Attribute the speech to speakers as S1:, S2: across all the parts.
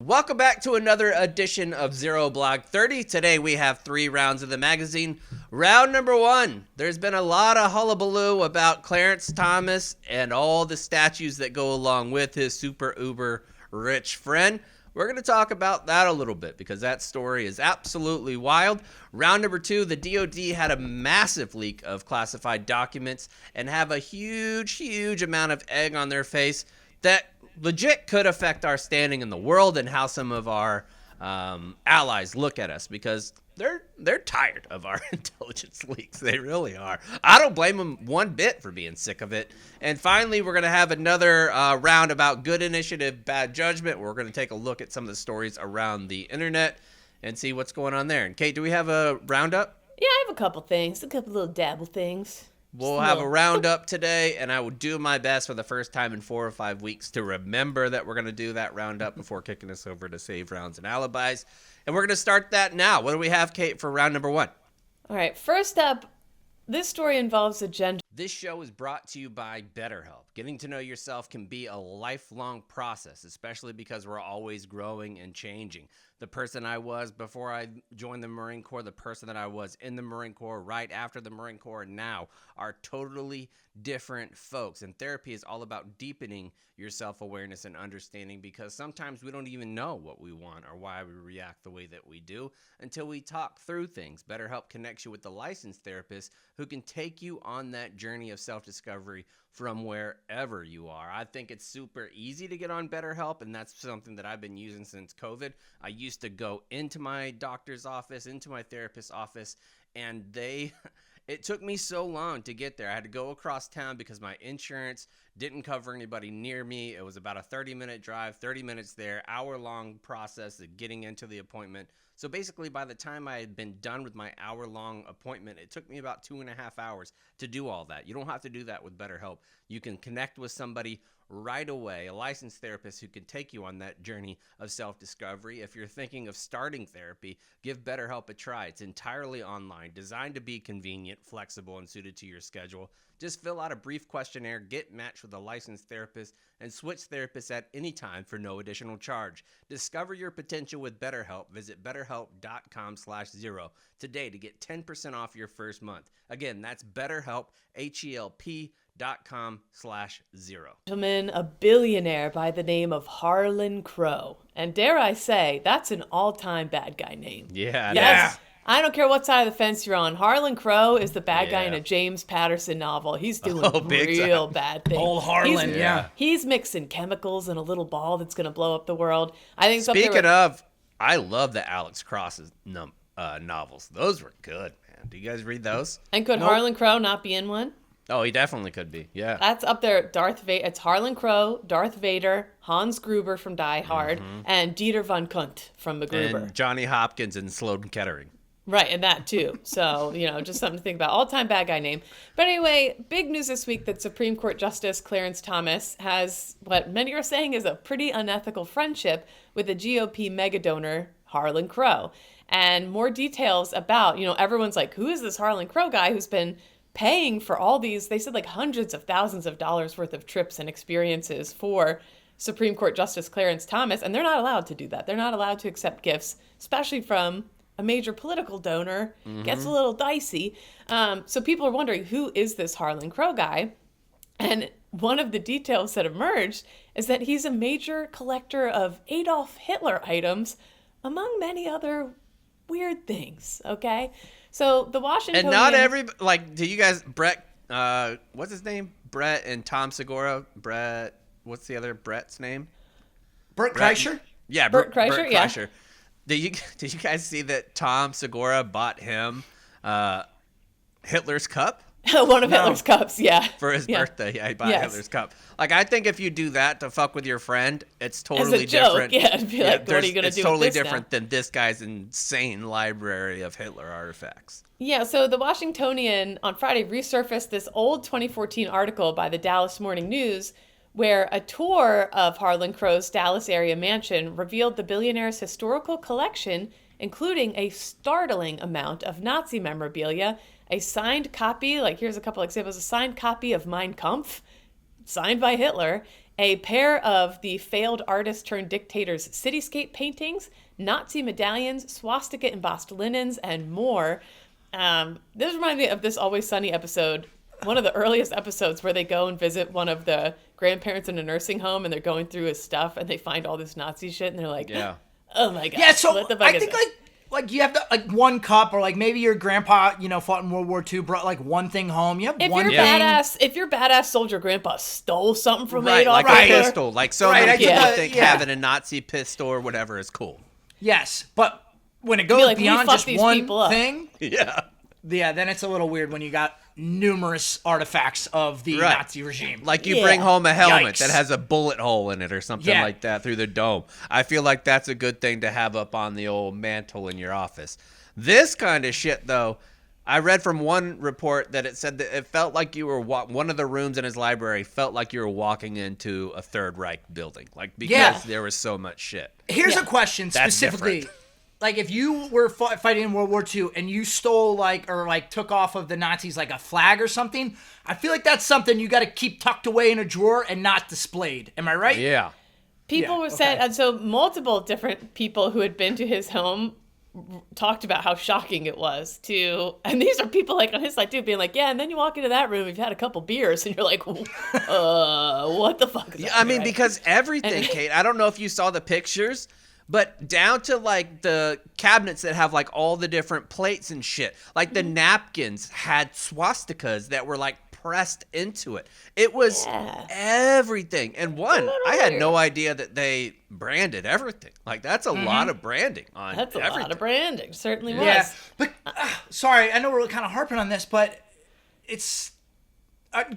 S1: Welcome back to another edition of Zero Blog 30. Today we have 3 rounds of the magazine. Round number 1. There's been a lot of hullabaloo about Clarence Thomas and all the statues that go along with his super uber rich friend. We're going to talk about that a little bit because that story is absolutely wild. Round number 2, the DoD had a massive leak of classified documents and have a huge amount of egg on their face that legit could affect our standing in the world and how some of our allies look at us because they're tired of our intelligence leaks. They really are. I don't blame them one bit for being sick of it. And finally, we're going to have another round about good initiative, bad judgment. We're going to take a look at some of the stories around the internet and see what's going on there. And Kate, do we have a roundup?
S2: Yeah, I have a couple things, a couple little dabble things.
S1: We'll have a roundup today, and I will do my best for the first time in 4 or 5 weeks to remember that we're going to do that roundup before kicking us over to save rounds and alibis. And we're going to start that now. What do we have, Kate, for round number 1?
S2: All right, first up, this story involves a gender.
S1: This show is brought to you by Betterhelp. Getting to know yourself can be a lifelong process, especially because we're always growing and changing. The person I was before I joined the Marine Corps, the person that I was in the Marine Corps, right after the Marine Corps, and now are totally different folks. And therapy is all about deepening your self-awareness and understanding because sometimes we don't even know what we want or why we react the way that we do until we talk through things. BetterHelp connects you with the licensed therapist who can take you on that journey of self-discovery from wherever you are. I think it's super easy to get on BetterHelp, and that's something that I've been using since COVID. I used to go into my doctor's office, into my therapist's office, and it took me so long to get there. I had to go across town because my insurance didn't cover anybody near me. It was about a 30-minute drive, 30 minutes there, hour-long process of getting into the appointment. So basically, by the time I had been done with my hour-long appointment, it took me about 2.5 hours to do all that. You don't have to do that with BetterHelp. You can connect with somebody right away, a licensed therapist who can take you on that journey of self-discovery. If you're thinking of starting therapy, give BetterHelp a try. It's entirely online, designed to be convenient, flexible, and suited to your schedule. Just fill out a brief questionnaire, get matched with a licensed therapist, and switch therapists at any time for no additional charge. Discover your potential with BetterHelp. Visit betterhelp.com/0 today to get 10% off your first month. Again, that's BetterHelp, HELP.com/0.
S2: Gentleman, a billionaire by the name of Harlan Crow. And dare I say, that's an all-time bad guy name.
S1: Yeah.
S2: Yes. I don't care what side of the fence you're on. Harlan Crow is the bad guy in a James Patterson novel. He's doing real bad things.
S3: Old Harlan,
S2: He's mixing chemicals in a little ball that's going to blow up the world. I think.
S1: Speaking of, I love the Alex Cross's novels. Those were good, man. Do you guys read those?
S2: And could Harlan Crow not be in one?
S1: Oh, he definitely could be. Yeah.
S2: That's up there. Darth Vader. It's Harlan Crow, Darth Vader, Hans Gruber from Die Hard, and Dieter von Kunt from MacGruber.
S1: And Johnny Hopkins and Sloan Kettering.
S2: Right, and that too. So, just something to think about. All-time bad guy name. But anyway, big news this week that Supreme Court Justice Clarence Thomas has what many are saying is a pretty unethical friendship with the GOP megadonor, Harlan Crow. And more details about, everyone's like, who is this Harlan Crow guy who's been paying for all these, they said like hundreds of thousands of dollars worth of trips and experiences for Supreme Court Justice Clarence Thomas. And they're not allowed to do that. They're not allowed to accept gifts, especially from a major political donor. Gets a little dicey. So people are wondering, who is this Harlan Crow guy? And one of the details that emerged is that he's a major collector of Adolf Hitler items, among many other weird things, okay? So the Washingtonian...
S1: And not every... do you guys... Brett... what's his name? Brett and Tom Segura. Brett... What's the other Brett's name?
S3: Bert Kreischer?
S1: Yeah,
S2: Bert Kreischer,
S1: Bert Kreischer. Did you guys see that Tom Segura bought him Hitler's cup?
S2: One of Hitler's cups, yeah.
S1: For his birthday, he bought Hitler's cup. I think if you do that to fuck with your friend, it's totally different.
S2: It'd be like, what are you going to do with this
S1: It's totally different than this guy's insane library of Hitler artifacts.
S2: Yeah, so the Washingtonian on Friday resurfaced this old 2014 article by the Dallas Morning News where a tour of Harlan Crow's Dallas area mansion revealed the billionaire's historical collection, including a startling amount of Nazi memorabilia, a signed copy, here's a couple examples, a signed copy of Mein Kampf, signed by Hitler, a pair of the failed artist turned dictator's cityscape paintings, Nazi medallions, swastika embossed linens, and more. This reminds me of this Always Sunny episode, one of the earliest episodes where they go and visit one of the grandparents in a nursing home and they're going through his stuff and they find all this Nazi shit and they're like, oh my God.
S3: Yeah, so
S2: what the fuck
S3: I
S2: is
S3: think
S2: this?
S3: like you have to, like one cup, or like maybe your grandpa, fought in World War II, brought like one thing home. You have
S2: If
S3: one
S2: your
S3: thing.
S2: if your badass soldier grandpa stole something from
S1: Right,
S2: Adolf
S1: like
S2: Hitler,
S1: a pistol. Like so
S3: Right,
S1: many
S3: I
S1: people
S3: get-
S1: think
S3: yeah.
S1: having a Nazi pistol or whatever is cool.
S3: Yes, but when it goes
S2: like, we
S3: beyond
S2: fucked
S3: just
S2: these
S3: one
S2: people up.
S3: thing,
S1: Yeah.
S3: then it's a little weird when you got numerous artifacts of the
S1: Right.
S3: Nazi regime.
S1: Like you
S2: Yeah.
S1: bring home a helmet
S3: Yikes.
S1: that has a bullet hole in it or something
S3: Yeah.
S1: like that through the dome. I feel like that's a good thing to have up on the old mantle in your office. This kind of shit, though, I read from one report that it said that it felt like you were one of the rooms in his library felt like you were walking into a Third Reich building, like because
S3: Yeah.
S1: there was so much shit.
S3: Here's
S2: Yeah.
S3: a question
S1: That's
S3: specifically.
S1: different.
S3: Like, if you were fighting in World War II and you stole, or took off of the Nazis, like, a flag or something, I feel like that's something you got to keep tucked away in a drawer and not displayed. Am I right?
S1: Yeah.
S2: people
S3: Yeah,
S2: were said,
S3: okay.
S2: and so multiple different people who had been to his home talked about how shocking it was to, and these are people like on his side too, being like, yeah, and then you walk into that room, you've had a couple beers, and you're like, what the fuck is
S1: Yeah, I mean,
S2: right?
S1: because everything, Kate, I don't know if you saw the pictures, but down to like the cabinets that have like all the different plates and shit, like the napkins had swastikas that were like pressed into it. It was everything. And one, I had no idea that they branded everything. Like that's a lot of branding on
S2: That's a
S1: everything.
S2: lot of branding, certainly was.
S3: Yeah. But, sorry, I know we're kind of harping on this, but it's...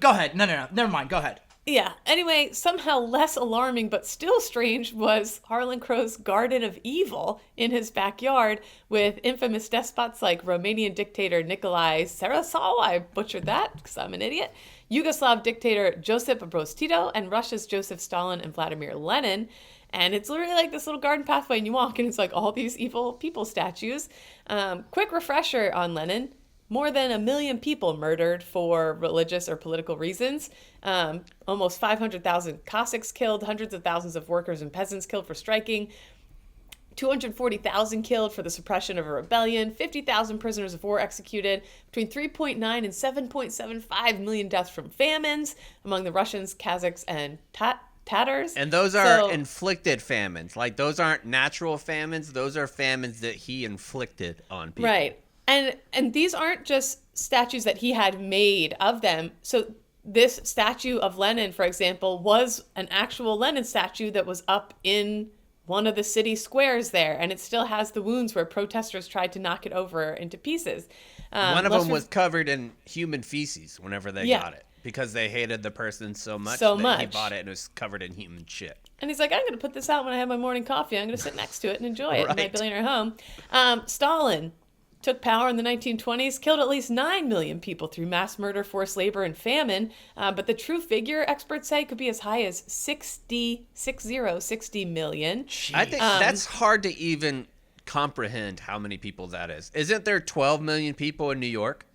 S3: go ahead. No. Never mind. Go ahead.
S2: Yeah. Anyway, somehow less alarming but still strange was Harlan Crow's Garden of Evil in his backyard with infamous despots like Romanian dictator Nicolae Ceausescu, I butchered that because I'm an idiot, Yugoslav dictator Josip Broz Tito, and Russia's Joseph Stalin and Vladimir Lenin. And it's literally like this little garden pathway, and you walk, and it's like all these evil people statues. Quick refresher on Lenin. More than 1 million people murdered for religious or political reasons. Almost 500,000 Cossacks killed, hundreds of thousands of workers and peasants killed for striking, 240,000 killed for the suppression of a rebellion, 50,000 prisoners of war executed, between 3.9 and 7.75 million deaths from famines among the Russians, Kazakhs, and Tatars.
S1: And those are inflicted famines. Like those aren't natural famines. Those are famines that he inflicted on people.
S2: Right. And these aren't just statues that he had made of them. So this statue of Lenin, for example, was an actual Lenin statue that was up in one of the city squares there. And it still has the wounds where protesters tried to knock it over into pieces.
S1: One of them was covered in human feces whenever they
S2: Yeah.
S1: got it. Because they hated the person so much
S2: So
S1: that he
S2: much.
S1: bought it and it was covered in human shit.
S2: And he's like, I'm going to put this out when I have my morning coffee. I'm going to sit next to it and enjoy it in my
S1: Right.
S2: billionaire home. Stalin took power in the 1920s, killed at least 9 million people through mass murder, forced labor, and famine. But the true figure, experts say, could be as high as 60 million.
S1: I think that's hard to even comprehend how many people that is. Isn't there 12 million people in New York?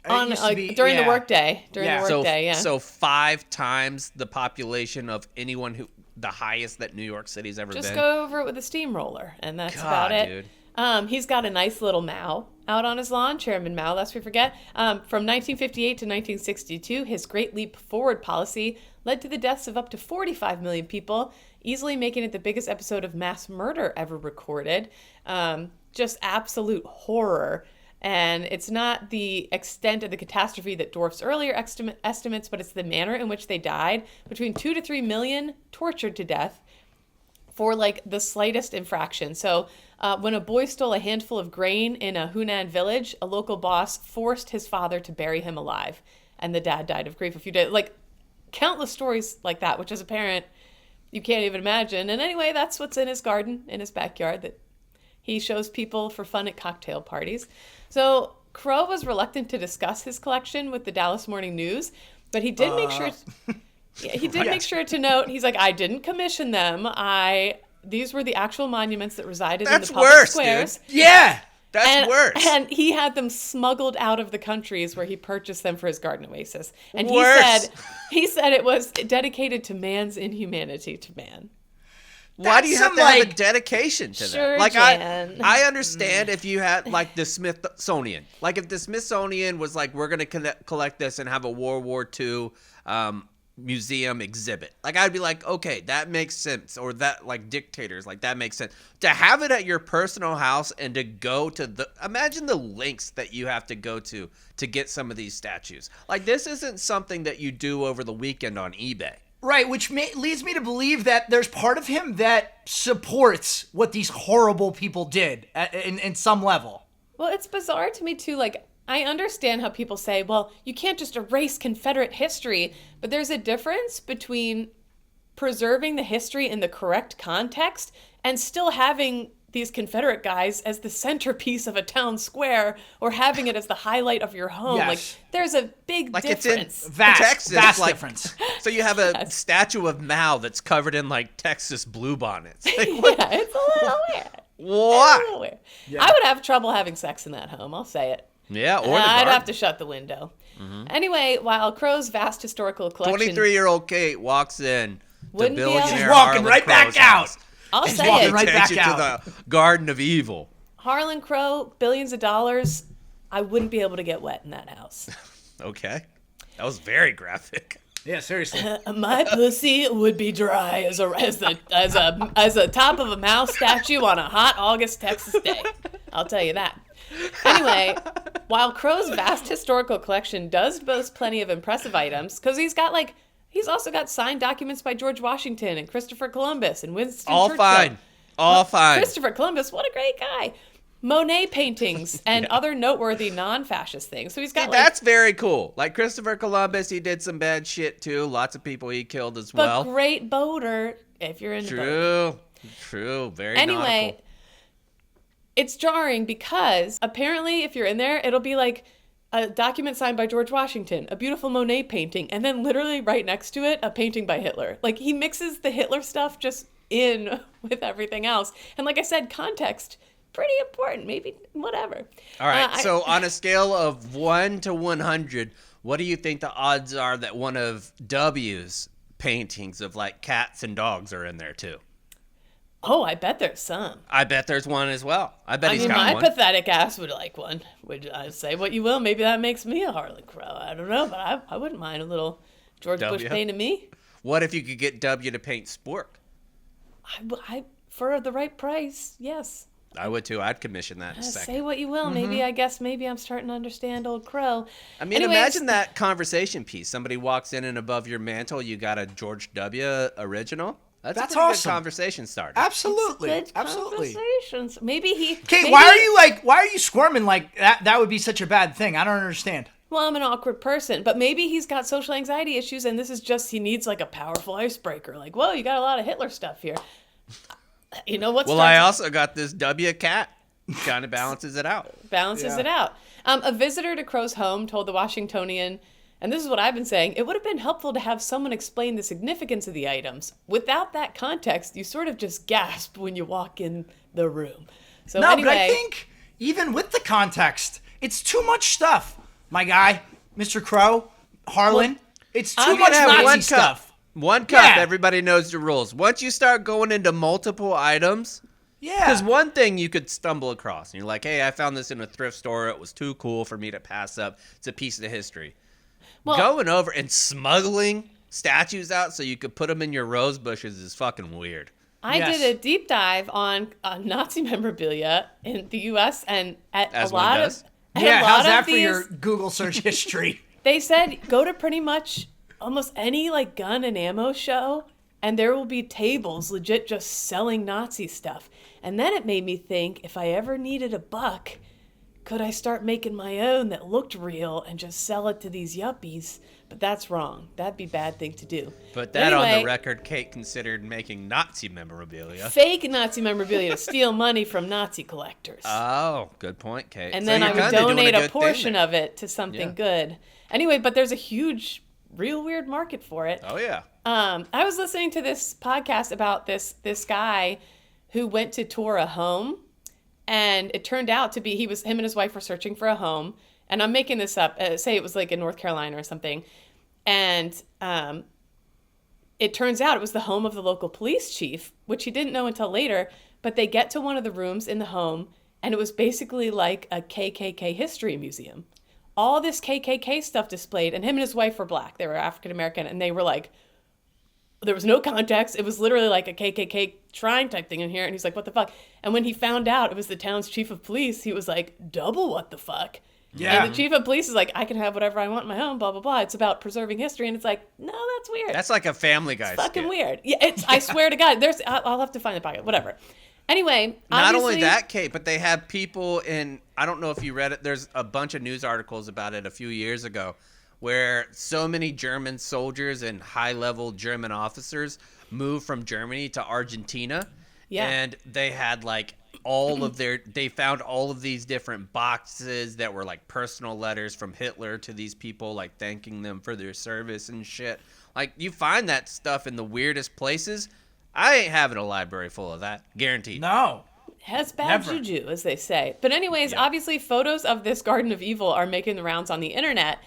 S2: On,
S3: used to be-
S2: during the
S3: yeah.
S2: workday.
S3: Yeah.
S2: The workday, yeah.
S1: So 5 times the population of anyone who, the highest that New York City's ever
S2: Just
S1: been.
S2: go over it with a steamroller, and that's
S1: God,
S2: about it.
S1: dude.
S2: He's got a nice little Mao out on his lawn, Chairman Mao, lest we forget. From 1958 to 1962, his Great Leap Forward policy led to the deaths of up to 45 million people, easily making it the biggest episode of mass murder ever recorded. Just absolute horror. And it's not the extent of the catastrophe that dwarfs earlier estimates, but it's the manner in which they died. Between 2 to 3 million tortured to death for like the slightest infraction. So when a boy stole a handful of grain in a Hunan village, a local boss forced his father to bury him alive. And the dad died of grief a few days. Like countless stories like that, which as a parent, you can't even imagine. And anyway, that's what's in his garden, in his backyard, that he shows people for fun at cocktail parties. So Crow was reluctant to discuss his collection with the Dallas Morning News, but he did make sure... He did make sure to note, he's like, I didn't commission them. These were the actual monuments that resided in
S1: That's
S2: the public
S1: worse,
S2: squares.
S3: Yeah.
S1: That's worse.
S2: And he had them smuggled out of the countries where he purchased them for his garden oasis. And
S1: Worse.
S2: he said it was dedicated to man's inhumanity to man.
S1: Why do you have to have a dedication to
S2: Sure,
S1: that? Like
S2: Jan.
S1: I understand if you had like the Smithsonian. Like if the Smithsonian was like, we're gonna collect this and have a World War II museum exhibit. Like I'd be like, okay, that makes sense. Or that like dictators, like that makes sense. To have it at your personal house and to go to imagine the lengths that you have to go to get some of these statues. Like this isn't something that you do over the weekend on eBay.
S3: Right, which leads me to believe that there's part of him that supports what these horrible people did in some level.
S2: Well, it's bizarre to me, too. Like, I understand how people say, well, you can't just erase Confederate history. But there's a difference between preserving the history in the correct context and still having these Confederate guys as the centerpiece of a town square or having it as the highlight of your home.
S3: Yes.
S2: Like, there's a big difference.
S1: It's in
S3: Vast
S1: Texas, like,
S3: difference.
S1: So you have a statue of Mao that's covered in like Texas bluebonnets. Like,
S2: Yeah, it's a little weird.
S1: what?
S2: It's a little weird. I would have trouble having sex in that home, I'll say it.
S1: Yeah, or the
S2: I'd
S1: garden.
S2: have to shut the window. Anyway, while Crow's vast historical collection...
S1: 23-year-old Kate walks in to
S2: Wouldn't be able-
S1: billionaire
S3: She's walking
S1: Harlan
S3: right back
S1: Crow's
S3: out.
S1: house.
S2: I'll
S3: He's
S2: say
S3: walking
S2: it.
S3: right back
S1: Take you
S3: out.
S1: to the Garden of Evil.
S2: Harlan Crow, billions of dollars. I wouldn't be able to get wet in that house.
S1: Okay. That was very graphic.
S3: Yeah, seriously.
S2: My pussy would be dry as a top of a mouse statue on a hot August Texas day. I'll tell you that. Anyway, while Crow's vast historical collection does boast plenty of impressive items, because he's also got signed documents by George Washington and Christopher Columbus and Winston
S1: All
S2: Churchill.
S1: fine. All fine.
S2: Christopher Columbus, what a great guy. Monet paintings and other noteworthy non-fascist things. So he's got
S1: That's very cool. Like Christopher Columbus, he did some bad shit too. Lots of people he killed as
S2: but
S1: well.
S2: great boater if you're into boating.
S1: True. Very
S2: Anyway,
S1: nautical.
S2: it's jarring because apparently if you're in there, it'll be like a document signed by George Washington, a beautiful Monet painting, and then literally right next to it, a painting by Hitler. Like he mixes the Hitler stuff just in with everything else. And like I said, context, pretty important. Maybe whatever.
S1: All right. So on a scale of 1 to 100, what do you think the odds are that one of W's paintings of like cats and dogs are in there too?
S2: Oh, I bet there's some.
S1: I bet there's one as well. I bet he's got
S2: my
S1: one.
S2: pathetic ass would like one. Would I say what you will? Maybe that makes me a Harlan Crow. I don't know, but I wouldn't mind a little George Bush
S1: W?
S2: painting me.
S1: What if you could get W to paint Spork?
S2: I for the right price, yes.
S1: I would too. I'd commission that in a
S2: Say
S1: second.
S2: what you will. Maybe maybe I'm starting to understand old Crow.
S1: I mean,
S2: Anyways,
S1: imagine that conversation piece. Somebody walks in and above your mantle, you got a George W. original. That's a pretty
S3: awesome.
S1: good conversation starter.
S3: Absolutely.
S2: Good
S3: Absolutely.
S2: conversations. Maybe he.
S3: Kate,
S2: maybe,
S3: why are you squirming like that? That would be such a bad thing. I don't understand.
S2: Well, I'm an awkward person, but maybe he's got social anxiety issues, and this is just he needs like a powerful icebreaker. Like, whoa, you got a lot of Hitler stuff here. You know what's
S1: Well, I also got this W cat. Kind of balances it out.
S2: it out. A visitor to Crow's home told the Washingtonian, and this is what I've been saying, it would have been helpful to have someone explain the significance of the items. Without that context, you sort of just gasp when you walk in the room. So
S3: No,
S2: anyway,
S3: but I think even with the context, it's too much stuff. My guy, Mr. Crow, Harlan, it's too much
S1: have
S3: Nazi
S1: one cup.
S3: stuff.
S1: One cup,
S3: Yeah.
S1: everybody knows the rules. Once you start going into multiple items,
S3: Yeah.
S1: because one thing you could stumble across, and you're like, hey, I found this in a thrift store. It was too cool for me to pass up. It's a piece of history.
S2: Well-
S1: Going over and smuggling statues out so you could put them in your rose bushes is fucking weird.
S2: I
S3: Yes.
S2: did a deep dive on Nazi memorabilia in the U.S. and at
S1: As
S2: a
S1: one
S2: lot
S1: does.
S2: of at
S3: Yeah,
S2: a lot
S3: how's
S2: of
S3: that for
S2: these,
S3: your Google search history?
S2: They said go to pretty much almost any like gun and ammo show, and there will be tables legit just selling Nazi stuff. And then it made me think, if I ever needed a buck, could I start making my own that looked real and just sell it to these yuppies? But that's wrong. That'd be a bad thing to do.
S1: But that on
S2: Anyway,
S1: the record, Kate considered making Nazi memorabilia.
S2: fake Nazi memorabilia to steal money from Nazi collectors.
S1: Oh, good point, Kate.
S2: And
S1: So
S2: then
S1: you're
S2: I would
S1: kinda doing
S2: donate a
S1: good thing
S2: portion
S1: there.
S2: of it to something
S1: Yeah.
S2: good. Anyway, but there's a huge, real weird market for it.
S1: Oh, yeah.
S2: I was listening to this podcast about this guy who went to tour a home, And it turned out to be him and his wife were searching for a home. And I'm making this up. Say it was like in North Carolina or something. And it turns out it was the home of the local police chief, which he didn't know until later. But they get to one of the rooms in the home, and it was basically like a KKK history museum. All this KKK stuff displayed, and him and his wife were black. They were African American, and they were like, there was no context. It was literally like a KKK shrine type thing in here. And he's like, what the fuck? And when he found out it was the town's chief of police, he was like, double what the fuck?
S3: Yeah.
S2: And the chief of police is like, I can have whatever I want in my home, blah, blah, blah. It's about preserving history. And it's like, no, that's weird.
S1: That's like a Family Guy
S2: It's fucking
S1: skit.
S2: weird. Yeah, I swear to God, I'll have to find the pocket, whatever. Anyway,
S1: Not only
S2: obviously-
S1: that, Kate, but they have people in, I don't know if you read it, there's a bunch of news articles about it a few years ago where so many German soldiers and high-level German officers moved from Germany to Argentina.
S2: Yeah.
S1: And they had like they found all of these different boxes that were like personal letters from Hitler to these people, like thanking them for their service and shit. Like, you find that stuff in the weirdest places. I ain't having a library full of that. Guaranteed.
S3: No.
S2: Has bad
S3: Never.
S2: juju, as they say. But anyways, obviously photos of this Garden of Evil are making the rounds on the internet.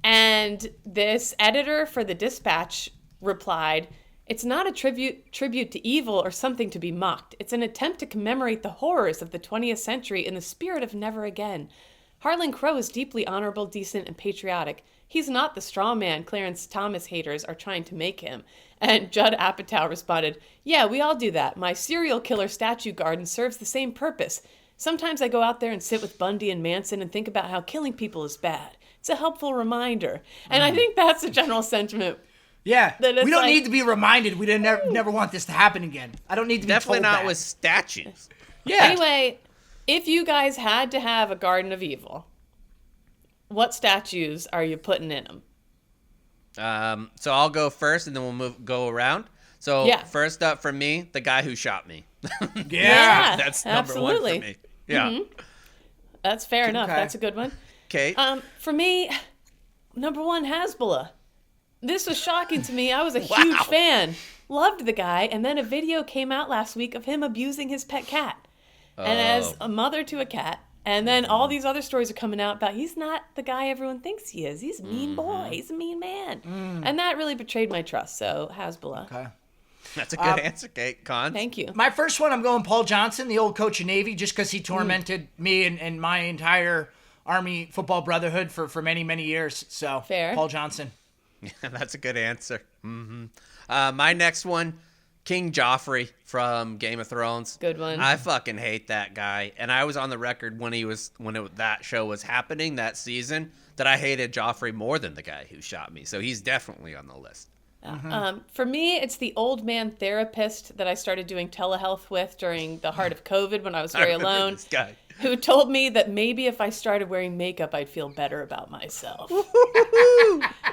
S2: And this editor for the Dispatch replied, "It's not a tribute to evil or something to be mocked. It's an attempt to commemorate the horrors of the 20th century in the spirit of never again. Harlan Crow is deeply honorable, decent, and patriotic. He's not the straw man Clarence Thomas haters are trying to make him." And Judd Apatow responded, "Yeah, we all do that. My serial killer statue garden serves the same purpose. Sometimes I go out there and sit with Bundy and Manson and think about how killing people is bad. It's a helpful reminder." And I think that's the general sentiment.
S3: Yeah.
S2: That it's
S3: We don't
S2: like-
S3: need to be reminded. We didn't never want this to happen again. I don't need to be
S1: Definitely
S3: told
S1: not
S3: that.
S1: with statues.
S3: Yeah.
S2: Anyway, if you guys had to have a Garden of Evil, what statues are you putting in them?
S1: So I'll go first, and then we'll go around. So
S2: Yeah.
S1: first up for me, the guy who shot me.
S3: Yeah.
S1: That's number
S2: absolutely.
S1: one for me. Yeah.
S2: That's fair enough.
S3: Okay.
S2: That's a good one.
S1: Kate.
S2: For me, number one, Hasbullah. This was shocking to me. I was a huge fan. Loved the guy. And then a video came out last week of him abusing his pet cat. And as a mother to a cat. And then all these other stories are coming out about he's not the guy everyone thinks he is. He's a mean boy. He's a mean man. And that really betrayed my trust. So Hasbullah.
S3: Okay.
S1: That's a good answer, Kate. Cons?
S2: Thank you.
S3: My first one, I'm going Paul Johnson, the old coach of Navy, just because he tormented me and my entire Army football brotherhood for many, many years. So,
S2: Fair.
S3: Paul Johnson.
S1: That's a good answer. My next one, King Joffrey from Game of Thrones.
S2: Good one.
S1: I fucking hate that guy. And I was on the record when that show was happening that season that I hated Joffrey more than the guy who shot me. So he's definitely on the list.
S2: For me, it's the old man therapist that I started doing telehealth with during the heart of COVID when I was
S1: I
S2: very
S1: remember
S2: alone,
S1: This guy.
S2: who told me that maybe if I started wearing makeup, I'd feel better about myself.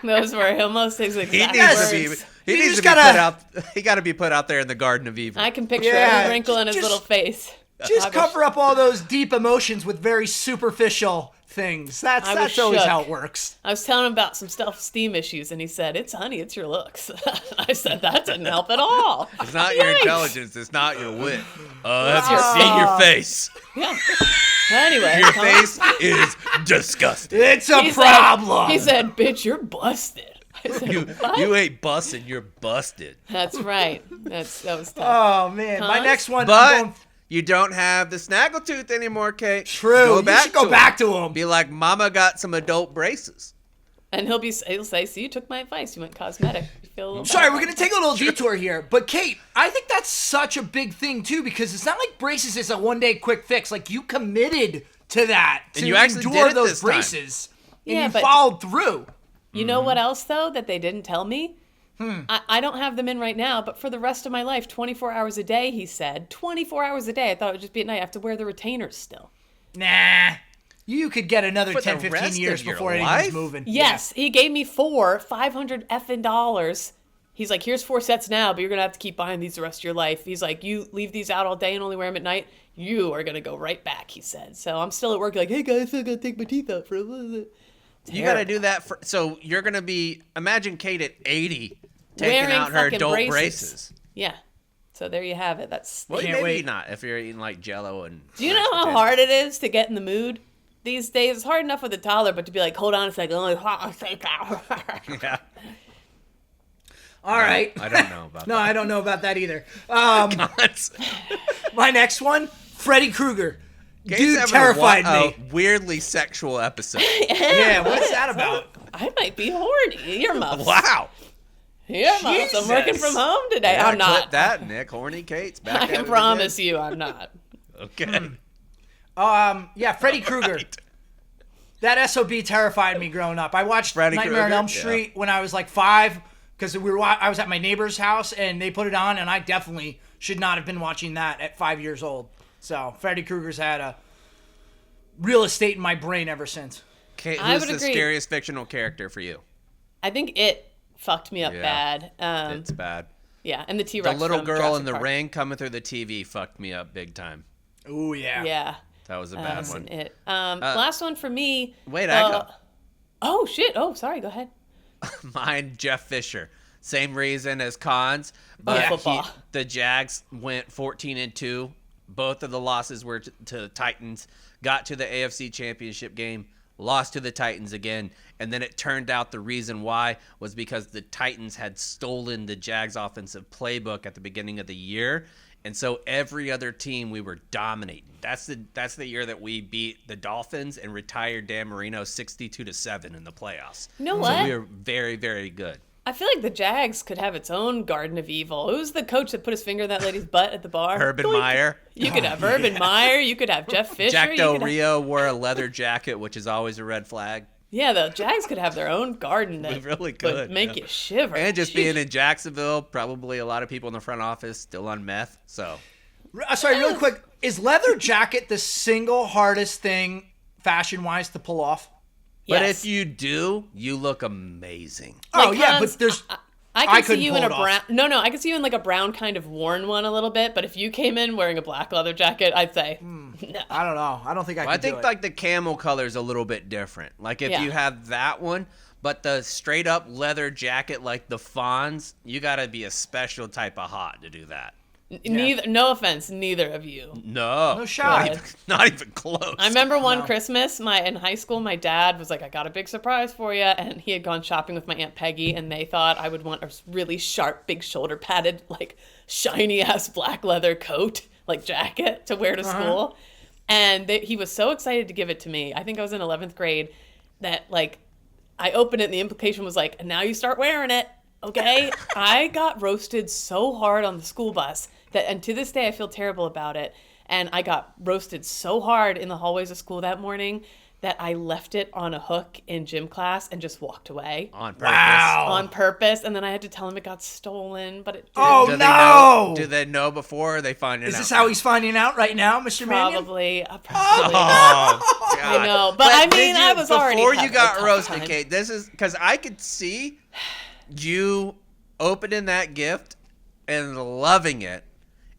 S2: Those were almost his
S1: He
S2: exact
S1: needs to be.
S2: words.
S1: He
S3: You
S1: needs
S3: just
S1: to be
S3: gotta-
S1: put out. He got to be put out there in the Garden of Evil.
S2: I can picture
S3: Yeah,
S2: every wrinkle in his
S3: just-
S2: little face.
S3: Just
S2: I was-
S3: cover up all those deep emotions with very superficial things.
S2: I was
S3: That's always
S2: shook.
S3: how it works.
S2: I was telling him about some self-esteem issues, and he said, honey, it's your looks. I said, that didn't help at all.
S1: It's not your
S2: Yikes.
S1: intelligence. It's not your wit. That's
S2: your
S1: your
S2: face.
S1: your face.
S2: Yeah. Anyway.
S1: Your face is disgusting.
S3: It's a
S2: He
S3: problem.
S2: Said, he said, bitch, you're busted. I said, what?
S1: You ain't busted. You're busted.
S2: That's right. That was tough.
S3: Oh man, my
S2: Huh?
S3: next one. I'm
S1: But
S3: going,
S1: you don't have the snaggletooth anymore, Kate.
S3: true. You should go back to him.
S1: Be like, Mama got some adult braces.
S2: And he'll say, "See, you took my advice. You went cosmetic. You feel a little
S3: Sorry,
S2: better."
S3: we're gonna take a little detour here, but Kate, I think that's such a big thing too because it's not like braces is a one-day quick fix. Like you committed to that,
S1: And
S3: to
S1: you actually
S3: endure
S1: did it
S3: those
S1: this time.
S3: braces, and
S2: Yeah,
S3: you
S2: but-
S3: followed through.
S2: You know what else though that they didn't tell me? I don't have them in right now, but for the rest of my life, 24 hours a day, he said. 24 hours a day. I thought it would just be at night. I have to wear the retainers still.
S3: Nah, you could get another
S1: For the
S3: 10, 15
S1: rest
S3: years
S1: of your
S3: before
S1: life?
S3: anything's moving.
S2: Yes, he gave me 500 effing dollars. He's like, here's 4 sets now, but you're going to have to keep buying these the rest of your life. He's like, you leave these out all day and only wear them at night, you are going to go right back, he said. So I'm still at work like, hey guys, I got to take my teeth out for a little bit.
S1: You got to do that for. So you're going to be. Imagine Kate at 80 taking
S2: Wearing
S1: out her
S2: fucking
S1: adult
S2: braces.
S1: braces.
S2: Yeah. So there you have it. That's
S1: Well,
S3: Can't
S1: maybe
S3: wait.
S1: not if you're eating like Jello and.
S2: Do you
S1: mashed
S2: know how
S1: potatoes.
S2: hard it is to get in the mood these days? It's hard enough with a toddler, but to be like, hold on a second, let me hot steak out.
S1: Yeah.
S3: All right.
S1: I don't know about
S3: No,
S1: that.
S3: I don't know about that either.
S1: That's-
S3: My next one, Freddy Krueger.
S1: Gabe's
S3: Dude
S1: having
S3: terrified
S1: a
S3: me.
S1: weirdly sexual episode.
S3: Yeah, what's that about?
S2: I might be horny. Earmuffs.
S1: Wow.
S2: Earmuffs. I'm working
S3: Jesus.
S2: from home today.
S1: Yeah,
S2: I'm not.
S1: clip that, Nick. Horny Kate's back
S2: I
S1: at
S2: can
S1: it
S2: promise you I'm not.
S1: again. Okay.
S3: Yeah, Freddy Krueger.
S1: Right.
S3: That SOB terrified me growing up. I watched
S1: Freddy
S3: Nightmare on
S1: Krueger?
S3: Elm Street when I was like 5 because I was at my neighbor's house and they put it on, and I definitely should not have been watching that at 5 years old. So Freddy Krueger's had a real estate in my brain ever since.
S1: Kate,
S2: I
S1: who's
S2: would
S1: the
S2: agree.
S1: scariest fictional character for you?
S2: I think it fucked me up
S1: Yeah.
S2: bad.
S1: It's bad.
S2: Yeah, and the
S1: The
S2: T-Rex.
S1: little
S2: from
S1: girl
S2: Jurassic
S1: in the
S2: Park.
S1: ring coming through the TV fucked me up big time.
S3: Oh yeah.
S2: Yeah.
S1: That was a bad
S2: That's
S1: one.
S2: it. Last one for me.
S1: Wait, I go.
S2: Oh shit! Oh, sorry. Go ahead.
S1: Mine, Jeff Fisher. Same reason as Cons, but
S2: football.
S1: the Jags went 14-2. Both of the losses were to the Titans. Got to the AFC Championship game, lost to the Titans again, and then it turned out the reason why was because the Titans had stolen the Jags offensive playbook at the beginning of the year. And so every other team we were dominating. That's the year that we beat the Dolphins and retired Dan Marino 62-7 in the playoffs.
S2: You know
S1: So
S2: what?
S1: we were very, very good.
S2: I feel like the Jags could have its own Garden of Evil. Who's the coach that put his finger in that lady's butt at the bar?
S1: Urban
S2: Doink.
S1: Meyer.
S2: You could have Urban Meyer. You could have Jeff Fisher.
S1: Jack
S2: you
S1: Del
S2: could have-
S1: Rio wore a leather jacket, which is always a red flag.
S2: Yeah, the Jags could have their own garden that
S1: We really
S2: would
S1: could,
S2: make
S1: yeah.
S2: you shiver.
S1: And just being in Jacksonville, probably a lot of people in the front office still on meth. So
S3: Sorry, really quick. Is leather jacket the single hardest thing fashion-wise to pull off?
S1: But
S2: Yes.
S1: if you do, you look amazing.
S3: Oh
S2: Like,
S3: yeah,
S2: Hans,
S3: but there's
S2: I
S3: I
S2: can see
S3: couldn't
S2: you
S3: pull
S2: in a
S3: it off.
S2: brown. No, I can see you in like a brown kind of worn one a little bit. But if you came in wearing a black leather jacket, I'd say no.
S3: I don't know. I don't think I
S1: Well, I
S3: could do
S1: think
S3: it.
S1: like the camel color is a little bit different. Like if
S2: Yeah.
S1: you have that one, but the straight up leather jacket like the Fonz, you got to be a special type of hot to do that.
S2: Neither. No offense, neither of you.
S1: No,
S3: No shot.
S1: Not even close.
S2: I remember one Christmas, in high school, my dad was like, "I got a big surprise for you," and he had gone shopping with my Aunt Peggy, and they thought I would want a really sharp, big shoulder padded, like shiny ass black leather coat, like jacket to wear to school, and he was so excited to give it to me. I think I was in 11th grade that like I opened it, and the implication was like, "And now you start wearing it." Okay, I got roasted so hard on the school bus and to this day I feel terrible about it. And I got roasted so hard in the hallways of school that morning that I left it on a hook in gym class and just walked away
S1: on purpose.
S3: Wow.
S2: on purpose. And then I had to tell him it got stolen, but it didn't.
S3: Oh,
S1: Do
S3: no!
S1: they know? Do they know before or they find it out?
S3: Is this how he's finding out right now, Mr. Mannion?
S2: Probably.
S1: Oh,
S2: I
S1: God.
S2: know, but I mean,
S1: did
S2: I was already
S1: before you
S2: having a
S1: got
S2: tough
S1: roasted,
S2: time.
S1: Kate. This is because I could see you opening that gift and loving it,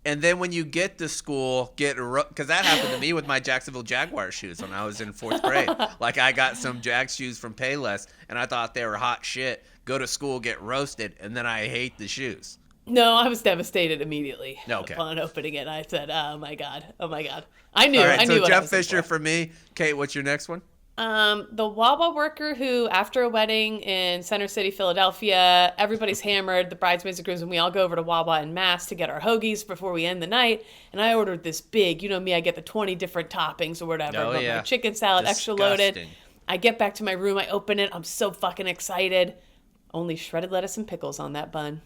S1: and then when you get to school, because that happened to me with my Jacksonville Jaguar shoes when I was in 4th grade. Like I got some Jag shoes from Payless, and I thought they were hot shit. Go to school, get roasted, and then I hate the shoes.
S2: No, I was devastated immediately
S1: Okay.
S2: upon opening it. I said, "Oh my god, oh my god!" I knew.
S1: All right,
S2: I knew
S1: so
S2: what I
S1: Jeff
S2: was in
S1: Fisher for me. Kate, what's your next one?
S2: The Wawa worker who, after a wedding in Center City, Philadelphia, everybody's hammered, the bridesmaids and grooms, and we all go over to Wawa en masse to get our hoagies before we end the night. And I ordered this big, you know me, I get the 20 different toppings or whatever.
S1: Oh,
S2: but
S1: yeah.
S2: my chicken salad, extra loaded.
S1: Disgusting.
S2: I get back to my room, I open it, I'm so fucking excited. Only shredded lettuce and pickles on that bun.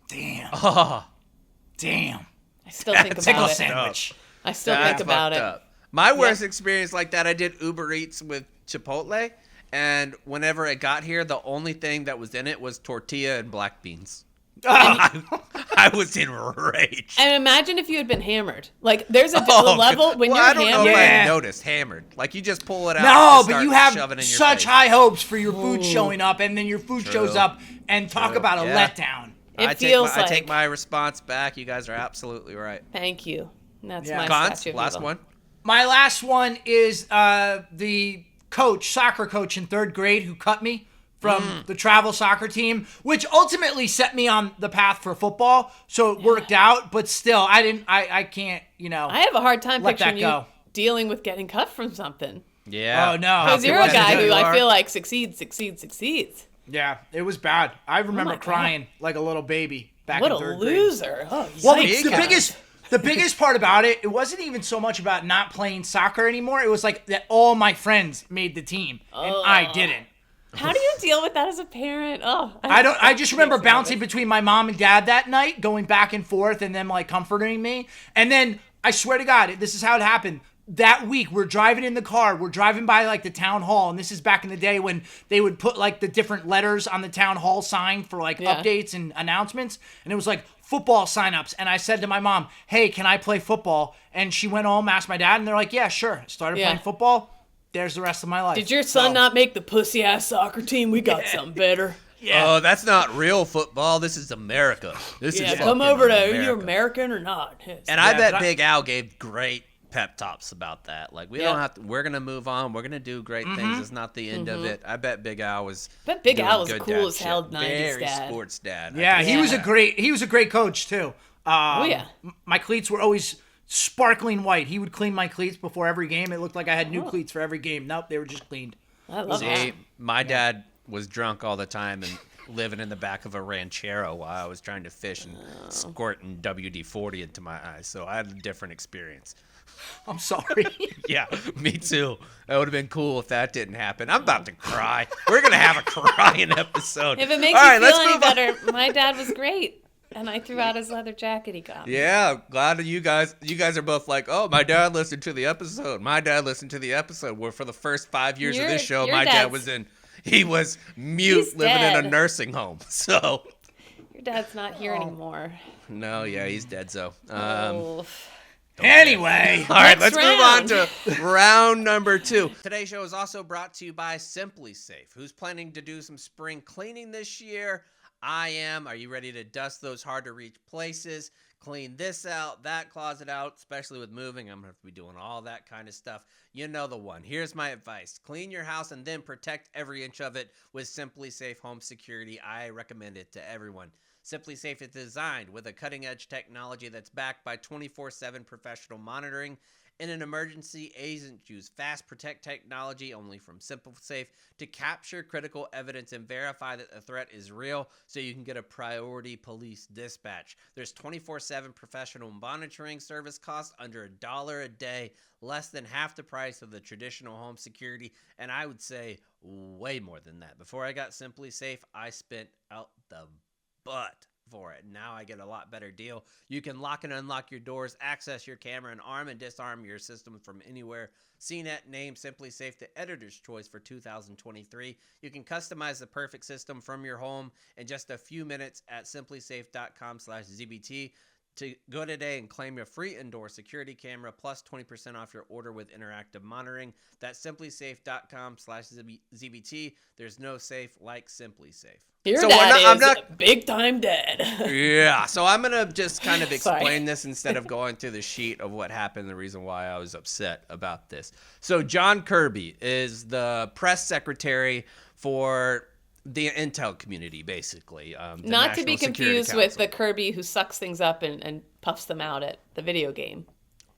S3: Damn.
S1: Oh,
S3: Damn.
S2: I still think
S3: Pickle
S2: about it.
S3: sandwich.
S2: I still
S1: that's
S2: think about
S1: fucked
S2: it.
S1: up. My worst experience like that, I did Uber Eats with Chipotle, and whenever it got here, the only thing that was in it was tortilla and black beans. I was enraged.
S2: And imagine if you had been hammered. Like, there's a level when
S1: well,
S2: you're
S1: I don't know
S2: hammered.
S1: if
S3: Yeah.
S1: I noticed hammered. Like you just pull it out.
S3: No,
S1: and
S3: but
S1: start
S3: you have
S1: shoving it in your
S3: such
S1: face.
S3: high hopes for your food showing up, and then your food shows up, and talk
S1: True.
S3: about a
S1: Yeah.
S3: letdown.
S2: It feels
S1: I take
S2: like-
S1: my response back. You guys are absolutely right.
S2: Thank you. And that's
S3: Yeah.
S2: my
S1: Cons,
S2: statue of
S1: last
S2: evil.
S1: one.
S3: My last one is the coach, soccer coach in 3rd grade who cut me from the travel soccer team, which ultimately set me on the path for football. So it worked out, but still, I can't,
S2: I have a hard time
S3: let that
S2: picturing you
S3: go.
S2: dealing with getting cut from something.
S1: Yeah.
S3: Oh, no.
S2: Because you're a guy who I
S1: are.
S2: feel like succeeds.
S3: Yeah, it was bad. I remember
S2: my God.
S3: crying like a little baby back
S2: What
S3: in
S2: a
S3: third grade.
S2: loser. Oh,
S3: Well,
S2: yikes.
S3: the biggest part about it, it wasn't even so much about not playing soccer anymore. It was like that all my friends made the team and I didn't.
S2: How do you deal with that as a parent? Oh,
S3: I just remember
S2: makes me
S3: bouncing
S2: nervous.
S3: between my mom and dad that night, going back and forth and them like comforting me. And then I swear to God, this is how it happened. That week, we're driving in the car. We're driving by like the town hall. And this is back in the day when they would put like the different letters on the town hall sign for like updates and announcements. And it was like football signups. And I said to my mom, hey, can I play football? And she went home, asked my dad, and they're like, yeah, sure. Started playing football. There's the rest of my life.
S2: Did your son not make the pussy ass soccer team? We got something better.
S1: Oh, that's not real football. This is America. This is
S2: Come
S1: fucking
S2: over to
S1: America.
S2: you American or not?
S1: And I
S3: Yeah,
S1: bet
S3: but
S1: Big Al gave great pep talks about that. Like, we don't have to, we're going to move on. We're going to do great things. It's not the end of it. I bet Big Al was
S2: Big
S1: doing
S2: Al was
S1: good
S2: cool
S1: dad
S2: as hell,
S1: shit.
S2: 90s
S1: Very
S2: dad.
S1: sports dad.
S3: Yeah, he was a great coach too.
S2: yeah.
S3: My cleats were always sparkling white. He would clean my cleats before every game. It looked like I had new cleats for every game. Nope, they were just cleaned.
S2: I love
S1: See,
S2: that.
S1: my dad was drunk all the time and living in the back of a ranchero while I was trying to fish and squirting WD-40 into my eyes. So I had a different experience.
S3: I'm sorry.
S1: Yeah, me too. That would have been cool if that didn't happen. I'm about to cry. We're going to have a crying episode.
S2: If it makes
S1: All
S2: you
S1: right,
S2: feel
S1: let's
S2: any
S1: move on.
S2: better, my dad was great. And I threw out his leather jacket he got me.
S1: Yeah, glad that you guys are both like, oh, my dad listened to the episode. My dad listened to the episode. Where for the first 5 years of this show,
S2: your
S1: my dad
S2: dad's-
S1: was he was mute,
S2: He's
S1: living in a
S2: dead.
S1: nursing home. So,
S2: Your dad's not here anymore.
S1: no, yeah, he's dead. So,
S2: Oh.
S3: Anyway.
S1: all right,
S2: Next
S1: let's move on
S2: round.
S1: to round number 2. Today's show is also brought to you by Simply Safe. Who's planning to do some spring cleaning this year? I am. Are you ready to dust those hard to reach places? Clean this out, that closet out, especially with moving. I'm going to have to be doing all that kind of stuff. You know the one. Here's my advice. Clean your house and then protect every inch of it with Simply Safe Home Security. I recommend it to everyone. Simply Safe is designed with a cutting-edge technology that's backed by 24/7 professional monitoring. In an emergency, agents use Fast Protect technology only from SimpliSafe to capture critical evidence and verify that the threat is real so you can get a priority police dispatch. There's 24/7 professional monitoring service costs under $1 a day, less than half the price of the traditional home security, and I would say way more than that. Before I got SimpliSafe, I spent out the butt for it. Now I get a lot better deal. You can lock and unlock your doors, access your camera, and arm and disarm your system from anywhere. CNET named SimpliSafe the editor's choice for 2023. You can customize the perfect system from your home in just a few minutes at simplisafe.com/ZBT. To go today and claim your free indoor security camera plus 20% off your order with interactive monitoring. That's simplisafe.com/ZBT. There's no safe like SimpliSafe.
S2: Your
S1: So
S2: dad
S1: I'm
S2: is
S1: not-
S2: big time dead.
S1: Yeah, so I'm going to just kind of
S2: Sorry.
S1: explain this instead of going through the sheet of what happened, the reason why I was upset about this. So John Kirby is the press secretary for the intel community, basically. The
S2: Not to be
S1: National Security
S2: confused with the
S1: Council.
S2: Kirby who sucks things up and puffs them out at the video game.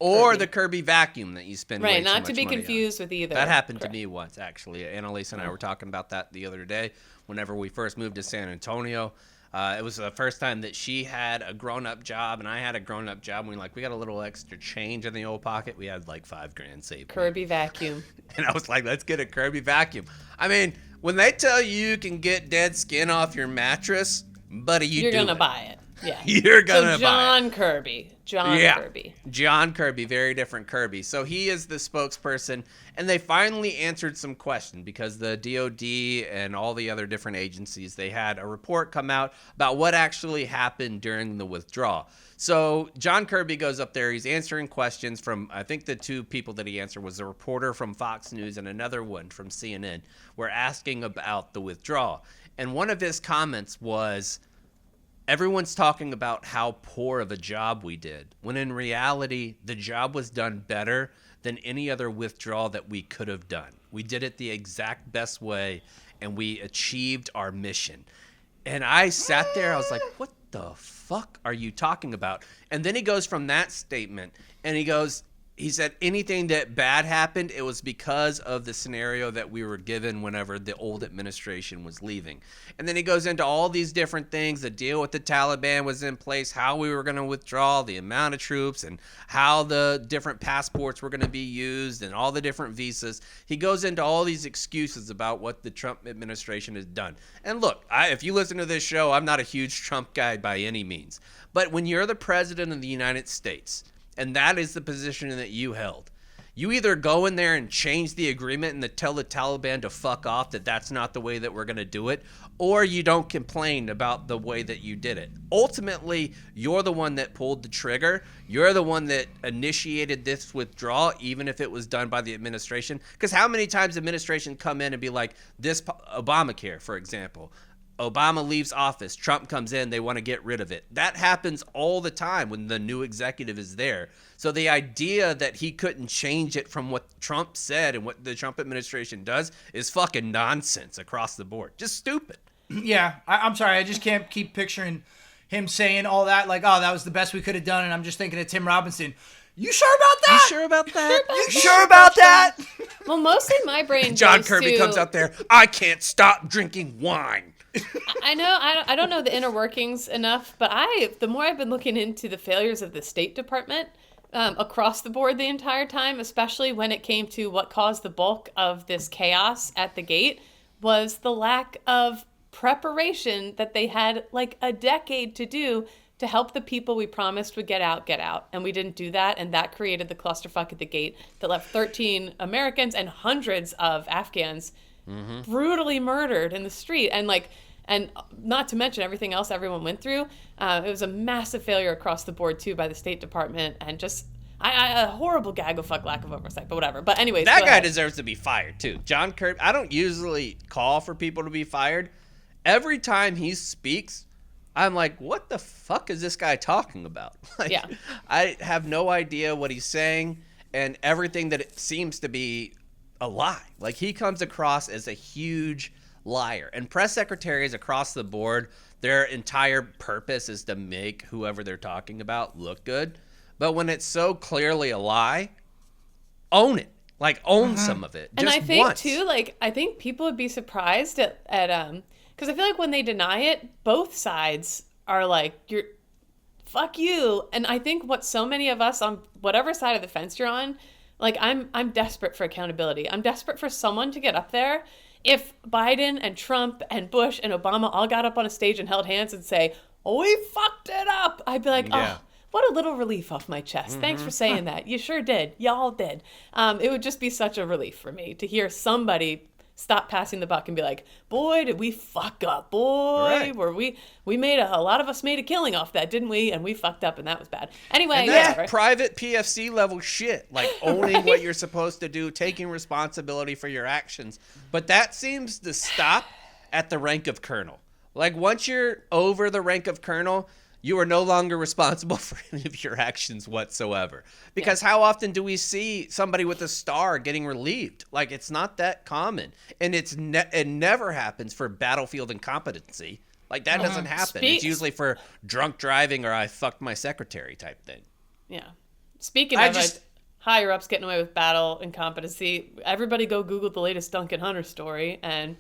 S1: Or
S2: Kirby.
S1: the Kirby vacuum that you spend way
S2: Right,
S1: too
S2: not
S1: much
S2: to be
S1: money on.
S2: confused with either.
S1: That happened to
S2: Correct.
S1: me once, actually. Annalise and I were talking about that the other day whenever we first moved to San Antonio. It was the first time that she had a grown-up job and I had a grown-up job. And we got a little extra change in the old pocket. We had like $5,000 saved.
S2: Kirby vacuum.
S1: And I was like, let's get a Kirby vacuum. I mean, when they tell you can get dead skin off your mattress, buddy,
S2: You're
S1: do
S2: gonna
S1: it.
S2: buy it. Yeah.
S1: You're gonna
S2: So
S1: buy it.
S2: John Kirby. John Kirby.
S1: John Kirby, very different Kirby. So he is the spokesperson, and they finally answered some questions because the DOD and all the other different agencies, they had a report come out about what actually happened during the withdrawal. So John Kirby goes up there, he's answering questions from, I think the two people that he answered was a reporter from Fox News and another one from CNN, were asking about the withdrawal. And one of his comments was, everyone's talking about how poor of a job we did, when in reality, the job was done better than any other withdrawal that we could have done. We did it the exact best way, and we achieved our mission. And I sat there, I was like, what the fuck are you talking about? And then he goes from that statement, and he said anything that bad happened, it was because of the scenario that we were given whenever the old administration was leaving. And then he goes into all these different things. The deal with the Taliban was in place, how we were going to withdraw, the amount of troops, and how the different passports were going to be used, and all the different visas. He goes into all these excuses about what the Trump administration has done. And look, if you listen to this show, I'm not a huge Trump guy by any means. But when you're the president of the United States, and that is the position that you held, you either go in there and change the agreement and tell the Taliban to fuck off, that that's not the way that we're going to do it, or you don't complain about the way that you did it. Ultimately, you're the one that pulled the trigger. You're the one that initiated this withdrawal, even if it was done by the administration. Because how many times administration come in and be like, this Obamacare, for example, Obama leaves office, Trump comes in, they want to get rid of it. That happens all the time when the new executive is there. So the idea that he couldn't change it from what Trump said and what the Trump administration does is fucking nonsense across the board. Just stupid.
S3: Yeah, I'm sorry. I just can't keep picturing him saying all that, like, oh, that was the best we could have done. And I'm just thinking of Tim Robinson. You sure about that?
S1: You sure about that?
S3: You sure about that?
S2: Well, mostly my brain
S1: John
S2: goes
S1: Kirby
S2: to,
S1: comes out there, I can't stop drinking wine.
S2: I don't know the inner workings enough, but the more I've been looking into the failures of the State Department across the board the entire time, especially when it came to what caused the bulk of this chaos at the gate, was the lack of preparation that they had like a decade to do to help the people we promised would get out. And we didn't do that. And that created the clusterfuck at the gate that left 13 Americans and hundreds of Afghans brutally murdered in the street. And not to mention everything else everyone went through. It was a massive failure across the board, too, by the State Department. And just a horrible gag of fuck lack of oversight, but whatever. But anyways,
S1: that guy deserves to be fired, too. John Kirby, I don't usually call for people to be fired. Every time he speaks, I'm like, what the fuck is this guy talking about?
S2: Yeah.
S1: I have no idea what he's saying, and everything that it seems to be a lie. Like, he comes across as a huge liar. And press secretaries across the board, their entire purpose is to make whoever they're talking about look good. But when it's so clearly a lie, own it. Like, own some of it.
S2: And
S1: just
S2: I think,
S1: once.
S2: too, like, I think people would be surprised at because I feel like when they deny it, both sides are like, you're, fuck you. And I think what so many of us on whatever side of the fence you're on, like, I'm desperate for accountability. I'm desperate for someone to get up there. If Biden and Trump and Bush and Obama all got up on a stage and held hands and say, oh, we fucked it up, I'd be like,
S1: Yeah.
S2: oh, what a little relief off my chest. Thanks for saying that. You sure did. Y'all did. It would just be such a relief for me to hear somebody stop passing the buck and be like, boy, did we fuck up. Boy,
S1: Right.
S2: were we made a lot of us made a killing off that, didn't we? And we fucked up and that was bad. Anyway,
S1: And that's
S2: right.
S1: private PFC level shit. Like, owning what you're supposed to do, taking responsibility for your actions. But that seems to stop at the rank of colonel. Like, once you're over the rank of colonel, you are no longer responsible for any of your actions whatsoever. Because how often do we see somebody with a star getting relieved? Like, it's not that common. And it never happens for battlefield incompetency. Like, that doesn't happen. It's usually for drunk driving or I fucked my secretary type thing.
S2: Yeah. Speaking of higher ups getting away with battle incompetency, everybody go Google the latest Duncan Hunter story, and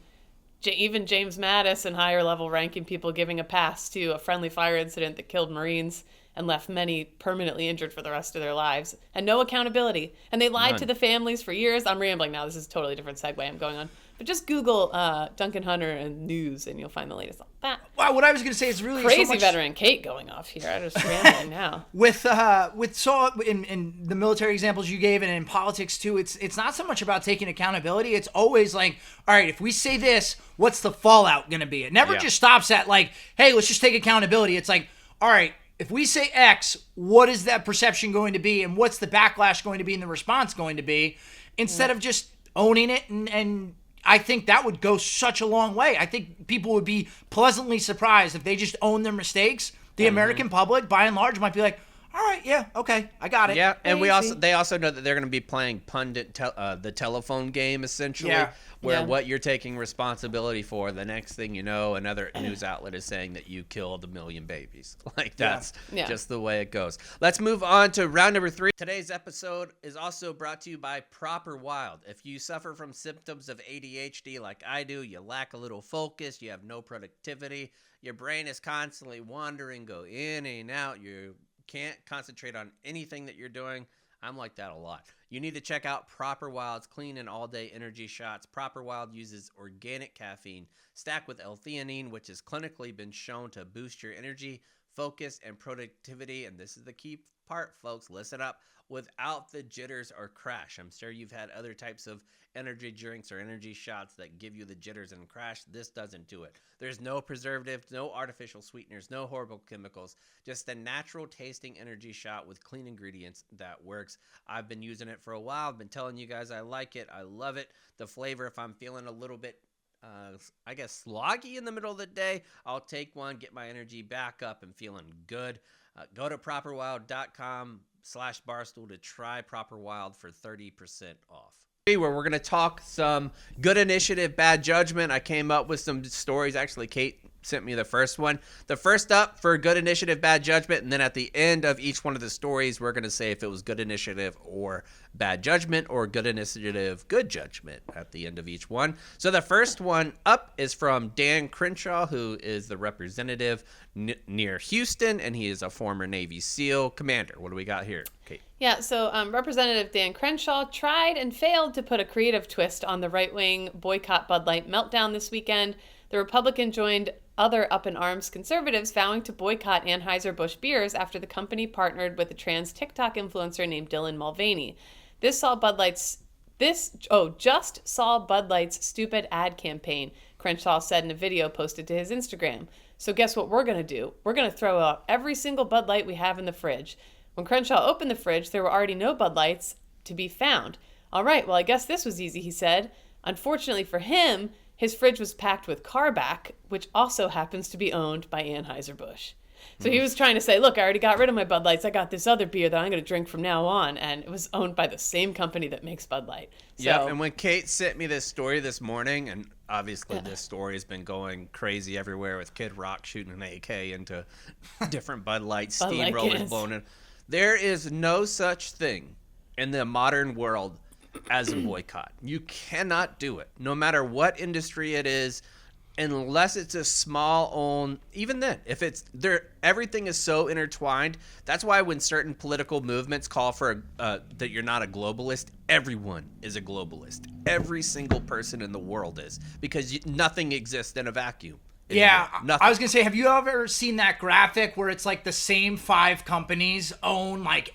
S2: even James Mattis and higher level ranking people giving a pass to a friendly fire incident that killed Marines and left many permanently injured for the rest of their lives, and no accountability. And they lied to the families for years. I'm rambling now. This is a totally different segue I'm going on. But just Google Duncan Hunter and news, and you'll find the latest on that.
S3: Wow, what I was going to say is really
S2: Crazy
S3: so much
S2: veteran Kate going off here. I'm just rambling now.
S3: with in the military examples you gave and in politics too, it's not so much about taking accountability. It's always like, all right, if we say this, what's the fallout going to be? It never just stops at like, hey, let's just take accountability. It's like, all right, if we say X, what is that perception going to be, and what's the backlash going to be and the response going to be, instead of just owning it. And I think that would go such a long way. I think people would be pleasantly surprised if they just own their mistakes. The American public, by and large, might be like, all right, yeah, okay, I got it.
S1: Yeah, and
S2: Crazy.
S1: they also know that they're going to be playing the telephone game essentially,
S3: Yeah.
S1: where
S2: Yeah.
S1: what you're taking responsibility for. The next thing you know, another news outlet is saying that you killed 1 million babies. Like that's
S2: Yeah.
S1: just the way it goes. Let's move on to round number 3. Today's episode is also brought to you by Proper Wild. If you suffer from symptoms of ADHD like I do, you lack a little focus, you have no productivity, your brain is constantly wandering, go in and out, you can't concentrate on anything that you're doing. I'm like that a lot. You need to check out Proper Wild's clean and all-day energy shots. Proper Wild uses organic caffeine stacked with L-theanine, which has clinically been shown to boost your energy, focus, and productivity. And this is the key part, folks. Listen up. Without the jitters or crash. I'm sure you've had other types of energy drinks or energy shots that give you the jitters and crash. This doesn't do it. There's no preservatives, no artificial sweeteners, no horrible chemicals, just a natural tasting energy shot with clean ingredients that works. I've been using it for a while. I've been telling you guys I like it. I love it. The flavor, if I'm feeling a little bit I guess sloggy in the middle of the day, I'll take one, get my energy back up and feeling good. Go to properwild.com/barstool to try Proper Wild for 30% off. Where we're going to talk some good initiative, bad judgment. I came up with some stories. Actually, Kate sent me the first one. The first up for good initiative, bad judgment, and then at the end of each one of the stories, we're going to say if it was good initiative or bad judgment, or good initiative, good judgment at the end of each one. So the first one up is from Dan Crenshaw, who is the representative near Houston, and he is a former Navy SEAL commander. What do we got here, Kate?
S2: Yeah, so Representative Dan Crenshaw tried and failed to put a creative twist on the right-wing boycott Bud Light meltdown this weekend. The Republican joined other up-in-arms conservatives vowing to boycott Anheuser-Busch beers after the company partnered with a trans TikTok influencer named Dylan Mulvaney. Just saw Bud Light's stupid ad campaign, Crenshaw said in a video posted to his Instagram. So guess what we're going to do? We're going to throw out every single Bud Light we have in the fridge. When Crenshaw opened the fridge, there were already no Bud Lights to be found. All right, well, I guess this was easy, he said. Unfortunately for him, his fridge was packed with Carback, which also happens to be owned by Anheuser-Busch. So he was trying to say, look, I already got rid of my Bud Lights. I got this other beer that I'm going to drink from now on. And it was owned by the same company that makes Bud Light. So,
S1: yeah, and when Kate sent me this story this morning, and obviously this story has been going crazy everywhere with Kid Rock shooting an AK into different Bud Light steamrollers blown in. There is no such thing in the modern world as a boycott. You cannot do it, no matter what industry it is, unless it's a small own. Even then, if it's there, everything is so intertwined. That's why when certain political movements call for that you're not a globalist, everyone is a globalist. Every single person in the world is, because nothing exists in a vacuum.
S3: Yeah,
S1: Nothing.
S3: I was going to say, have you ever seen that graphic where it's like the same 5 companies own like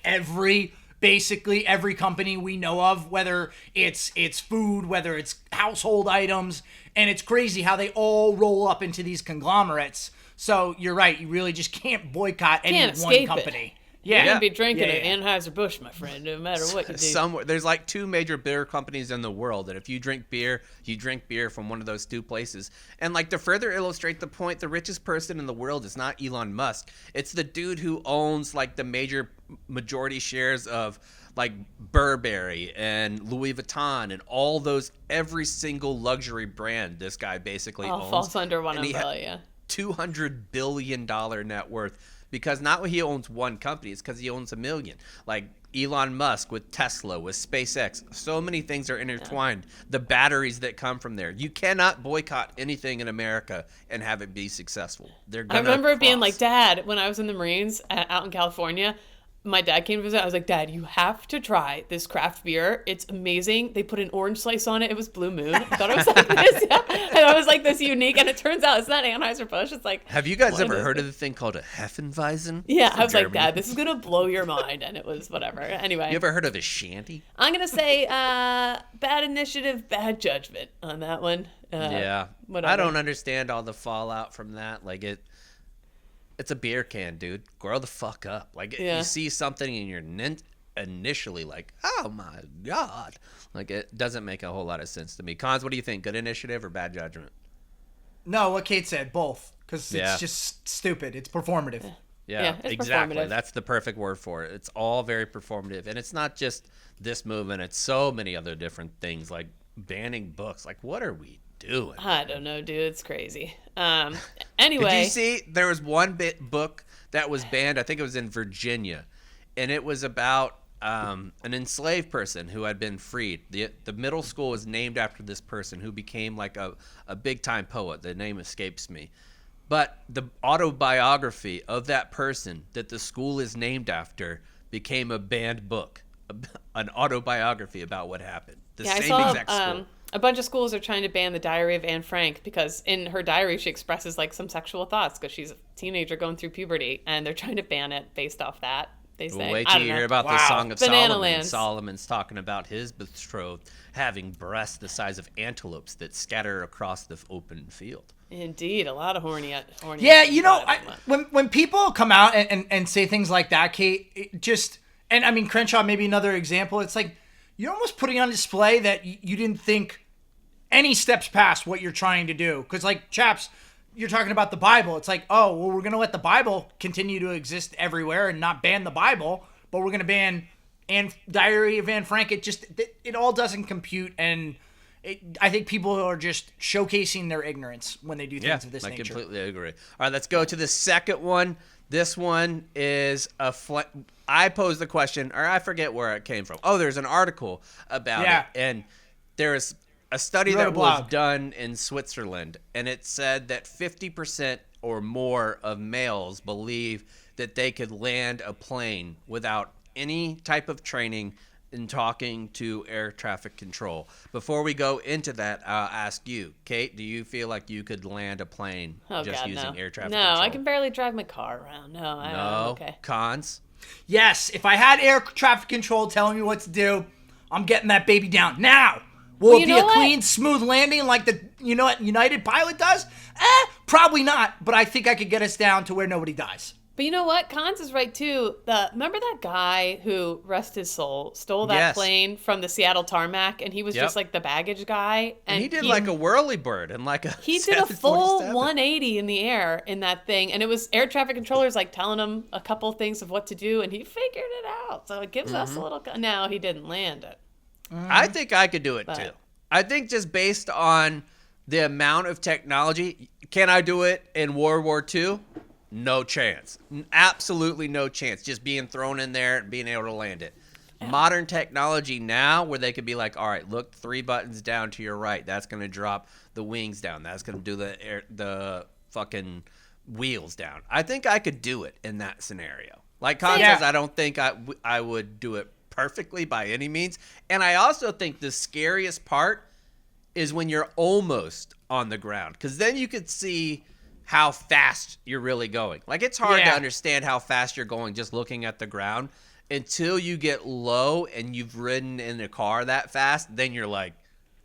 S3: basically every company we know of, whether it's food, whether it's household items, and it's crazy how they all roll up into these conglomerates. So you're right, you really just can't boycott any one company.
S2: You're going to be drinking an Anheuser-Busch, my friend, no matter what you do.
S1: Somewhere there's like 2 major beer companies in the world, and if you drink beer, you drink beer from one of those 2 places. And like to further illustrate the point, the richest person in the world is not Elon Musk. It's the dude who owns like the majority shares of like Burberry and Louis Vuitton and all those, every single luxury brand this guy basically owns.
S2: Falls under one umbrella, yeah.
S1: $200 billion net worth. Because not he owns one company, it's because he owns a million. Like Elon Musk with Tesla, with SpaceX. So many things are intertwined. Yeah. The batteries that come from there. You cannot boycott anything in America and have it be successful.
S2: I remember it being like, Dad, when I was in the Marines out in California, my dad came to visit. I was like, Dad, you have to try this craft beer. It's amazing. They put an orange slice on it. It was Blue Moon. I thought it was like this. Yeah. I thought it was like this unique. And it turns out it's not Anheuser-Busch. It's like.
S1: Have you guys ever heard of the thing called a Hefeweizen?
S2: Yeah. I was like, Dad, this is going to blow your mind. And it was whatever. Anyway.
S1: You ever heard of a shanty?
S2: I'm going to say bad initiative, bad judgment on that one.
S1: Yeah.
S2: Whatever.
S1: I don't understand all the fallout from that. Like it's a beer can, dude. Grow the fuck up. Like, you see something and you're initially like, oh my God. Like, it doesn't make a whole lot of sense to me. Cons, what do you think? Good initiative or bad judgment?
S3: No, what Kate said, both. Because it's just stupid. It's performative.
S1: Yeah,
S2: it's
S1: exactly.
S2: performative.
S1: That's the perfect word for it. It's all very performative. And it's not just this movement, it's so many other different things like banning books. Like, what are we doing?
S2: I don't know, dude. It's crazy.
S1: Did
S2: Anyway,
S1: you see there was one book that was banned? I think it was in Virginia. And it was about an enslaved person who had been freed. The middle school was named after this person who became like a big-time poet. The name escapes me. But the autobiography of that person that the school is named after became a banned book, an autobiography about what happened. The
S2: yeah, I
S1: same
S2: saw
S1: exact school.
S2: a bunch of schools are trying to ban the Diary of Anne Frank because in her diary she expresses like some sexual thoughts because she's a teenager going through puberty, and they're trying to ban it based off that. They say.
S1: Wait
S2: I
S1: till
S2: don't
S1: you
S2: know.
S1: hear about the
S3: Wow.
S1: Song of
S2: Banana
S1: Solomon.
S2: Lands.
S1: Solomon's talking about his betrothed having breasts the size of antelopes that scatter across the open field.
S2: Indeed, a lot of horny.
S3: Yeah, you know,
S2: thought about that.
S3: when people come out and say things like that, Kate, it just, and I mean, Crenshaw, maybe another example, it's like you're almost putting on display that you didn't think any steps past what you're trying to do. Because, like, chaps, you're talking about the Bible. It's like, oh, well, we're going to let the Bible continue to exist everywhere and not ban the Bible, but we're going to ban Diary of Anne Frank. It all doesn't compute, and I think people are just showcasing their ignorance when they do things of this
S1: I
S3: nature.
S1: completely agree. All right, let's go to the second one. This one is I posed the question, or I forget where it came from. Oh, there's an article about it, and there's a study
S3: You wrote
S1: that
S3: a blog.
S1: was done in Switzerland, and it said that 50% or more of males believe that they could land a plane without any type of training in talking to air traffic control. Before we go into that, I'll ask you, Kate, do you feel like you could land a plane
S2: Oh
S1: just
S2: God,
S1: using
S2: no.
S1: air traffic
S2: No,
S1: control?
S2: I can barely drive my car around. No, I'm
S1: No.
S2: okay.
S1: Cons?
S3: Yes, if I had air traffic control telling me what to do, I'm getting that baby down now. Will
S2: Well,
S3: it
S2: you
S3: be
S2: know
S3: a
S2: what?
S3: clean, smooth landing like the United pilot does? Probably not. But I think I could get us down to where nobody dies.
S2: But you know what? Cons is right too. Remember that guy who, rest his soul, stole that
S1: Yes.
S2: plane from the Seattle tarmac, and he was
S1: Yep.
S2: just like the baggage guy,
S1: And he did like a whirly bird and like a
S2: he did a full
S1: 747.
S2: 180 in the air in that thing, and it was air traffic controllers like telling him a couple things of what to do, and he figured it out. So it gives us a little. Now he didn't land it.
S1: I think I could do it
S2: But-
S1: too. I think just based on the amount of technology, can I do it in World War II? No chance. Absolutely no chance. Just being thrown in there and being able to land it. Modern technology now where they could be like, all right, look 3 buttons down to your right. That's going to drop the wings down. That's going to do the fucking wheels down. I think I could do it in that scenario. Like Con
S3: Yeah.
S1: says, I don't think I would do it perfectly by any means. And I also think the scariest part is when you're almost on the ground, because then you could see how fast you're really going. Like, it's hard to
S3: Yeah.
S1: understand how fast you're going just looking at the ground until you get low and you've ridden in a car that fast. Then you're like,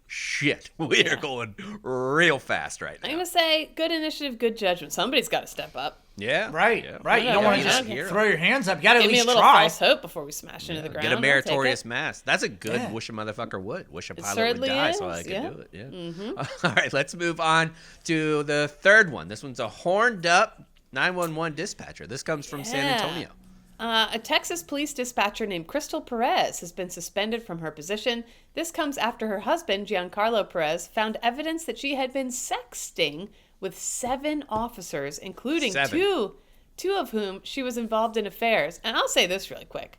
S1: shit, we are going real fast right
S2: I'm
S1: now.
S2: gonna say good initiative, good judgment. Somebody's got to step up.
S1: Yeah.
S3: Right,
S1: Yeah.
S3: right. You
S2: Yeah,
S3: don't want
S2: yeah,
S3: to just
S2: yeah.
S3: throw your hands up. You got to at
S2: Give me a
S3: least
S2: little
S3: try.
S2: false hope before we smash into the ground.
S1: Get a
S2: I'll take
S1: meritorious
S2: it.
S1: mask. That's a good
S3: Yeah.
S1: wish a motherfucker would. Wish a pilot would
S2: certainly
S1: die so
S2: is,
S1: I could
S2: yeah.
S1: do it. Yeah. All right, let's move on to the third one. This one's a horned up 911 dispatcher. This comes from San
S2: Yeah.
S1: Antonio.
S2: A Texas police dispatcher named Crystal Perez has been suspended from her position. This comes after her husband, Giancarlo Perez, found evidence that she had been sexting with 7 officers, including
S1: 7.
S2: two of whom she was involved in affairs. And I'll say this really quick.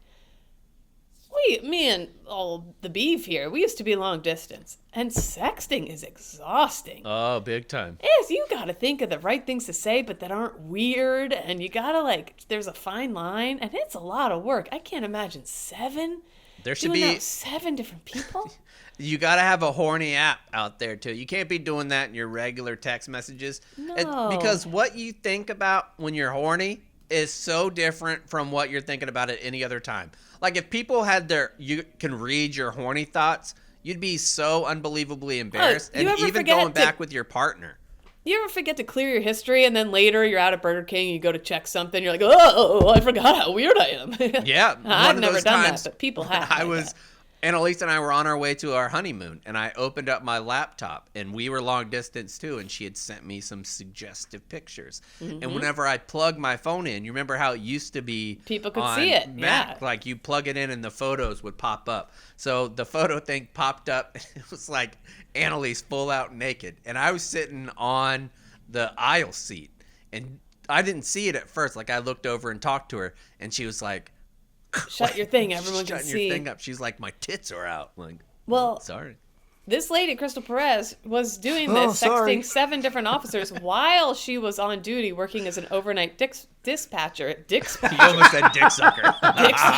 S2: Me and old the beef here, we used to be long distance, and sexting is exhausting.
S1: Oh, big time.
S2: Yes, you gotta think of the right things to say, but that aren't weird, and you gotta there's a fine line, and it's a lot of work. I can't imagine 7
S1: There should
S2: doing that
S1: be
S2: with 7 different people.
S1: you got to have a horny app out there too. You can't be doing that in your regular text messages.
S2: No.
S1: Because what you think about when you're horny is so different from what you're thinking about at any other time. Like if people had you can read your horny thoughts, you'd be so unbelievably embarrassed.
S2: you
S1: And
S2: ever
S1: even
S2: forget
S1: going
S2: to-
S1: back with your partner.
S2: You ever forget to clear your history, and then later you're out at Burger King, you go to check something, you're like, oh, I forgot how weird I am.
S1: Yeah.
S2: I've
S1: one of
S2: never
S1: those
S2: done
S1: times
S2: that, but people have.
S1: I
S2: like
S1: was
S2: that.
S1: Annalise and I were on our way to our honeymoon, and I opened up my laptop, and we were long distance too, and she had sent me some suggestive pictures. And whenever I plugged my phone in, you remember how it used to be
S2: People could
S1: on
S2: see it,
S1: Mac,
S2: yeah.
S1: like you plug it in and the photos would pop up. So the photo thing popped up, and it was like Annalise full out naked, and I was sitting on the aisle seat, and I didn't see it at first. Like I looked over and talked to her, and she was like,
S2: Shut your thing, everyone can
S1: shutting
S2: see.
S1: your thing up. She's like, my tits are out. I'm like,
S2: Well,
S1: sorry.
S2: This lady, Crystal Perez, was doing
S3: Oh,
S2: this,
S3: sorry.
S2: sexting 7 different officers while she was on duty working as an overnight dispatcher at
S1: You almost said dick sucker.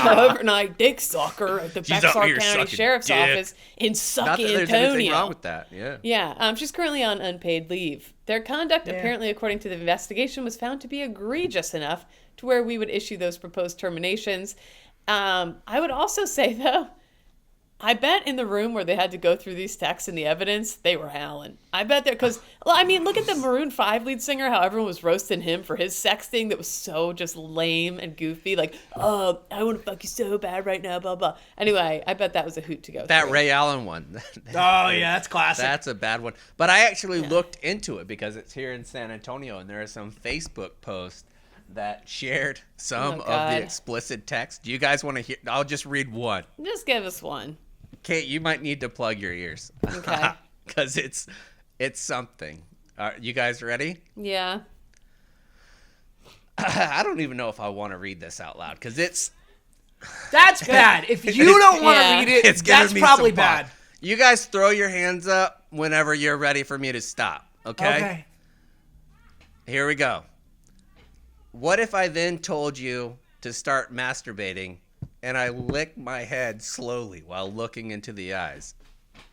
S2: overnight dick sucker at the
S1: She's
S2: Bexar
S1: out here
S2: County
S1: sucking
S2: Sheriff's
S1: dick.
S2: Office in
S1: Not that there's
S2: Antonio.
S1: anything wrong with that. Yeah.
S2: Yeah, she's currently on unpaid leave. Their conduct, apparently, according to the investigation, was found to be egregious enough to where we would issue those proposed terminations. I would also say, though, I bet in the room where they had to go through these texts and the evidence, they were howling. I bet they're, because, well, I mean, look at the Maroon 5 lead singer, how everyone was roasting him for his sexting that was so just lame and goofy. Like, oh, I want to fuck you so bad right now, blah, blah. Anyway, I bet that was a hoot to go
S1: That
S2: through.
S1: Ray Allen one.
S3: Oh, yeah, that's classic.
S1: That's a bad one. But I actually looked into it because it's here in San Antonio, and there are some Facebook posts that shared some of
S2: God.
S1: the explicit text. Do you guys want to hear? I'll just read one.
S2: Just give us one.
S1: Kate, you might need to plug your ears.
S2: Okay.
S1: Because it's something. Are you guys ready?
S2: Yeah.
S1: I don't even know if I want to read this out loud because it's
S3: That's bad. If you don't want to
S2: Yeah.
S3: read it,
S1: it's giving
S3: that's
S1: me
S3: probably
S1: some
S3: bad.
S1: pause. You guys throw your hands up whenever you're ready for me to stop. Okay? Here we go. What if I then told you to start masturbating and I licked my head slowly while looking into the eyes?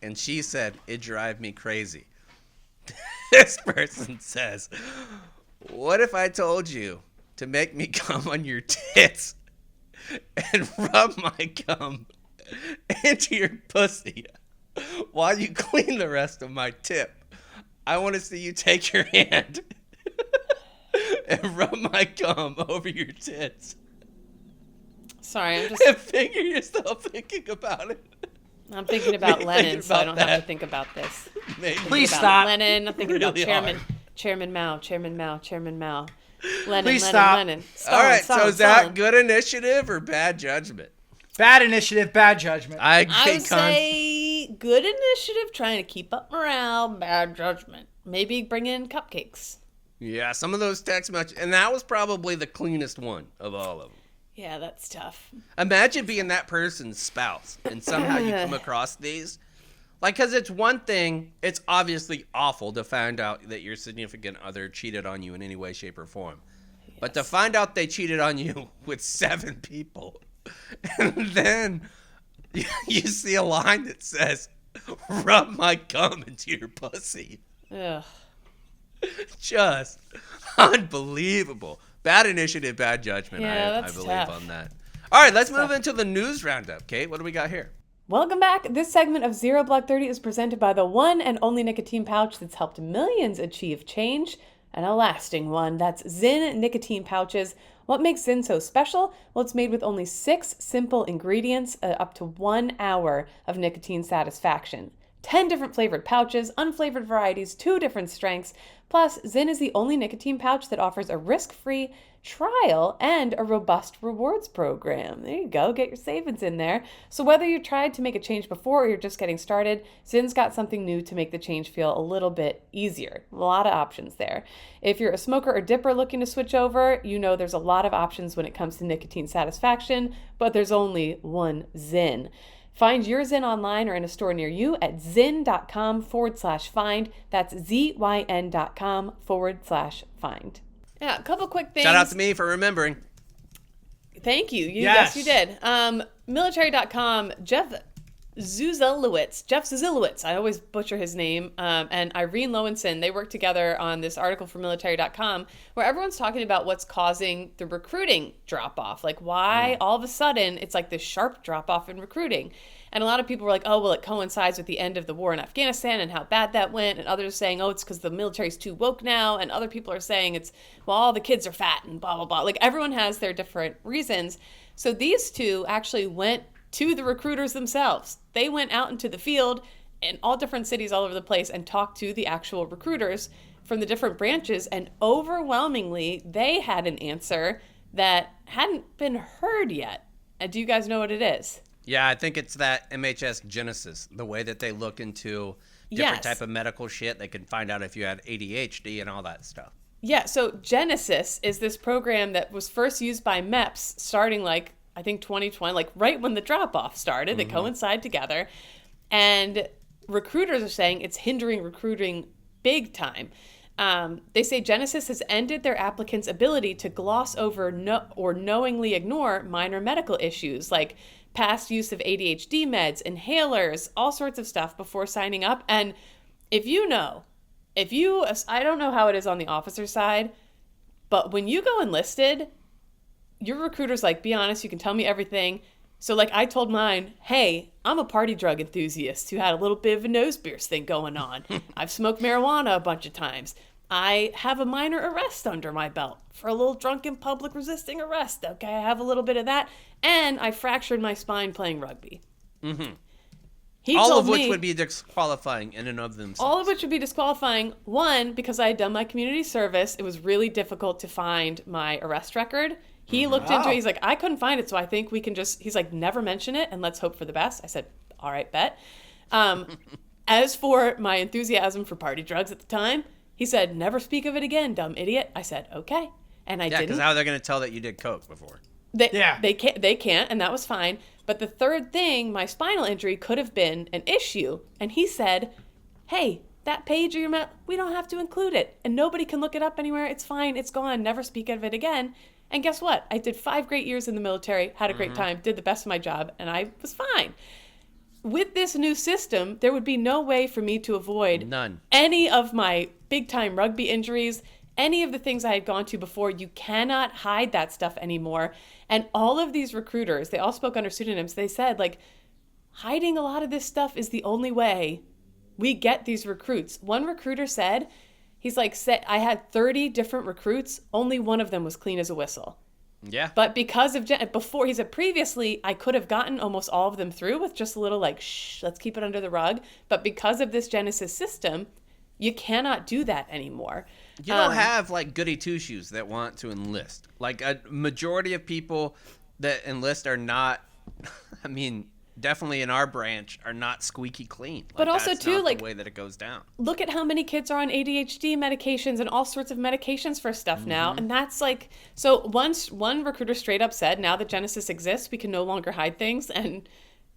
S1: And she said, it drive me crazy. This person says, what if I told you to make me come on your tits and rub my cum into your pussy while you clean the rest of my tip? I want to see you take your hand and rub my cum over your tits
S2: Sorry, I'm just
S1: and finger yourself thinking about it.
S2: I'm thinking about
S1: Maybe
S2: Lennon,
S1: thinking
S2: so I don't
S1: about
S2: have to
S1: that.
S2: think about this.
S1: Maybe.
S3: Please
S2: About
S3: stop.
S2: Lennon. I'm thinking about
S1: Really
S2: Chairman
S1: hard.
S2: Chairman Mao. Lennon,
S3: Please
S2: Lennon,
S3: stop.
S2: Lennon.
S1: All
S2: Stalin,
S1: right, so
S2: Stalin,
S1: is that
S2: Stalin.
S1: good initiative or bad judgment?
S3: Bad initiative, bad judgment.
S1: I agree,
S2: I would
S1: Cons.
S2: say good initiative, trying to keep up morale, bad judgment. Maybe bring in cupcakes.
S1: Yeah, some of those text messages, and that was probably the cleanest one of all of them.
S2: Yeah, that's tough.
S1: Imagine being that person's spouse and somehow you come across these. Like, because it's one thing, it's obviously awful to find out that your significant other cheated on you in any way, shape, or form. But to find out they cheated on you with 7 people, and then you see a line that says, rub my cum into your pussy.
S2: Ugh.
S1: Just unbelievable. Bad initiative, bad judgment,
S2: Yeah,
S1: I
S2: that's
S1: believe
S2: tough.
S1: on that. All right, let's move into the news roundup. Kate, what do we got here?
S2: Welcome back. This segment of Zero Block 30 is presented by the one and only nicotine pouch that's helped millions achieve change, and a lasting one. That's Zyn nicotine pouches. What makes Zyn so special? Well, it's made with only 6 simple ingredients, up to 1 hour of nicotine satisfaction. 10 different flavored pouches, unflavored varieties, 2 different strengths. Plus, Zyn is the only nicotine pouch that offers a risk-free trial and a robust rewards program. There you go, get your savings in there. So whether you tried to make a change before or you're just getting started, Zyn's got something new to make the change feel a little bit easier. A lot of options there. If you're a smoker or dipper looking to switch over, you know there's a lot of options when it comes to nicotine satisfaction, but there's only one Zyn. Find your Zyn online or in a store near you at zyn.com/find. That's zyn.com/find. Yeah, a couple quick things.
S1: Shout out to me for remembering.
S2: Thank you.
S3: Yes.
S2: Yes, you did. Military.com, Jeff Zuzilowitz, I always butcher his name, and Irene Lowenson, they work together on this article for military.com where everyone's talking about what's causing the recruiting drop-off. Like why all of a sudden it's like this sharp drop-off in recruiting. And a lot of people were like, oh, well, it coincides with the end of the war in Afghanistan and how bad that went. And others saying, oh, it's because the military's too woke now. And other people are saying it's, well, all the kids are fat and blah, blah, blah. Like everyone has their different reasons. So these two actually went to the recruiters themselves. They went out into the field in all different cities all over the place and talked to the actual recruiters from the different branches, and overwhelmingly they had an answer that hadn't been heard yet. And do you guys know what it is?
S1: Yeah, I think it's that MHS Genesis, the way that they look into different
S2: Yes.
S1: type of medical shit. They can find out if you had ADHD and all that stuff.
S2: Yeah, so Genesis is this program that was first used by MEPS starting like, I think 2020, like right when the drop-off started. They coincide together. And recruiters are saying it's hindering recruiting big time. They say Genesis has ended their applicants' ability to gloss over or knowingly ignore minor medical issues like past use of ADHD meds, inhalers, all sorts of stuff before signing up. And I don't know how it is on the officer side, but when you go enlisted, your recruiter's like, be honest, you can tell me everything. So like I told mine, hey, I'm a party drug enthusiast who had a little bit of a nose pierce thing going on. I've smoked marijuana a bunch of times. I have a minor arrest under my belt for a little drunken public resisting arrest. Okay, I have a little bit of that. And I fractured my spine playing rugby.
S1: Mm-hmm.
S2: He
S1: All
S2: told
S1: of which
S2: me,
S1: would be disqualifying in and of themselves.
S2: all of which would be disqualifying. One, because I had done my community service. It was really difficult to find my arrest record. He looked into it. He's like, I couldn't find it, so I think we can just, he's like, never mention it and let's hope for the best. I said, all right, bet. As for my enthusiasm for party drugs at the time, he said, never speak of it again, dumb idiot. I said, okay. And I
S1: Yeah,
S2: didn't.
S1: because how are they going to tell that you did coke before?
S2: They can't, and that was fine. But the third thing, my spinal injury could have been an issue. And he said, hey, that page of your we don't have to include it. And nobody can look it up anywhere. It's fine. It's gone. Never speak of it again. And guess what? I did 5 great years in the military, had a great time, did the best of my job, and I was fine. With this new system, there would be no way for me to avoid
S1: None.
S2: any of my big-time rugby injuries, any of the things I had gone to before. You cannot hide that stuff anymore. And all of these recruiters, they all spoke under pseudonyms. They said, like, hiding a lot of this stuff is the only way we get these recruits. One recruiter said, he's like, I had 30 different recruits. Only one of them was clean as a whistle.
S1: Yeah.
S2: But because of before, he said previously, I could have gotten almost all of them through with just a little like, shh, let's keep it under the rug. But because of this Genesis system, you cannot do that anymore.
S1: You don't have like goody two-shoes that want to enlist. Like a majority of people that enlist are not, I mean, definitely in our branch are not squeaky clean. Like,
S2: But also
S1: that's
S2: too,
S1: not
S2: like,
S1: the way that it goes down.
S2: Look at how many kids are on ADHD medications and all sorts of medications for stuff now. And that's like, so once one recruiter straight up said, now that Genesis exists, we can no longer hide things. And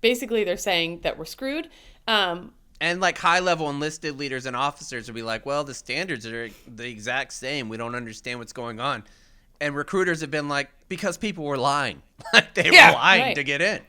S2: basically they're saying that we're screwed.
S1: And like high-level enlisted leaders and officers would be like, well, the standards are the exact same. We don't understand what's going on. And recruiters have been like, because people were lying. Like they were lying
S2: right.
S1: to get in.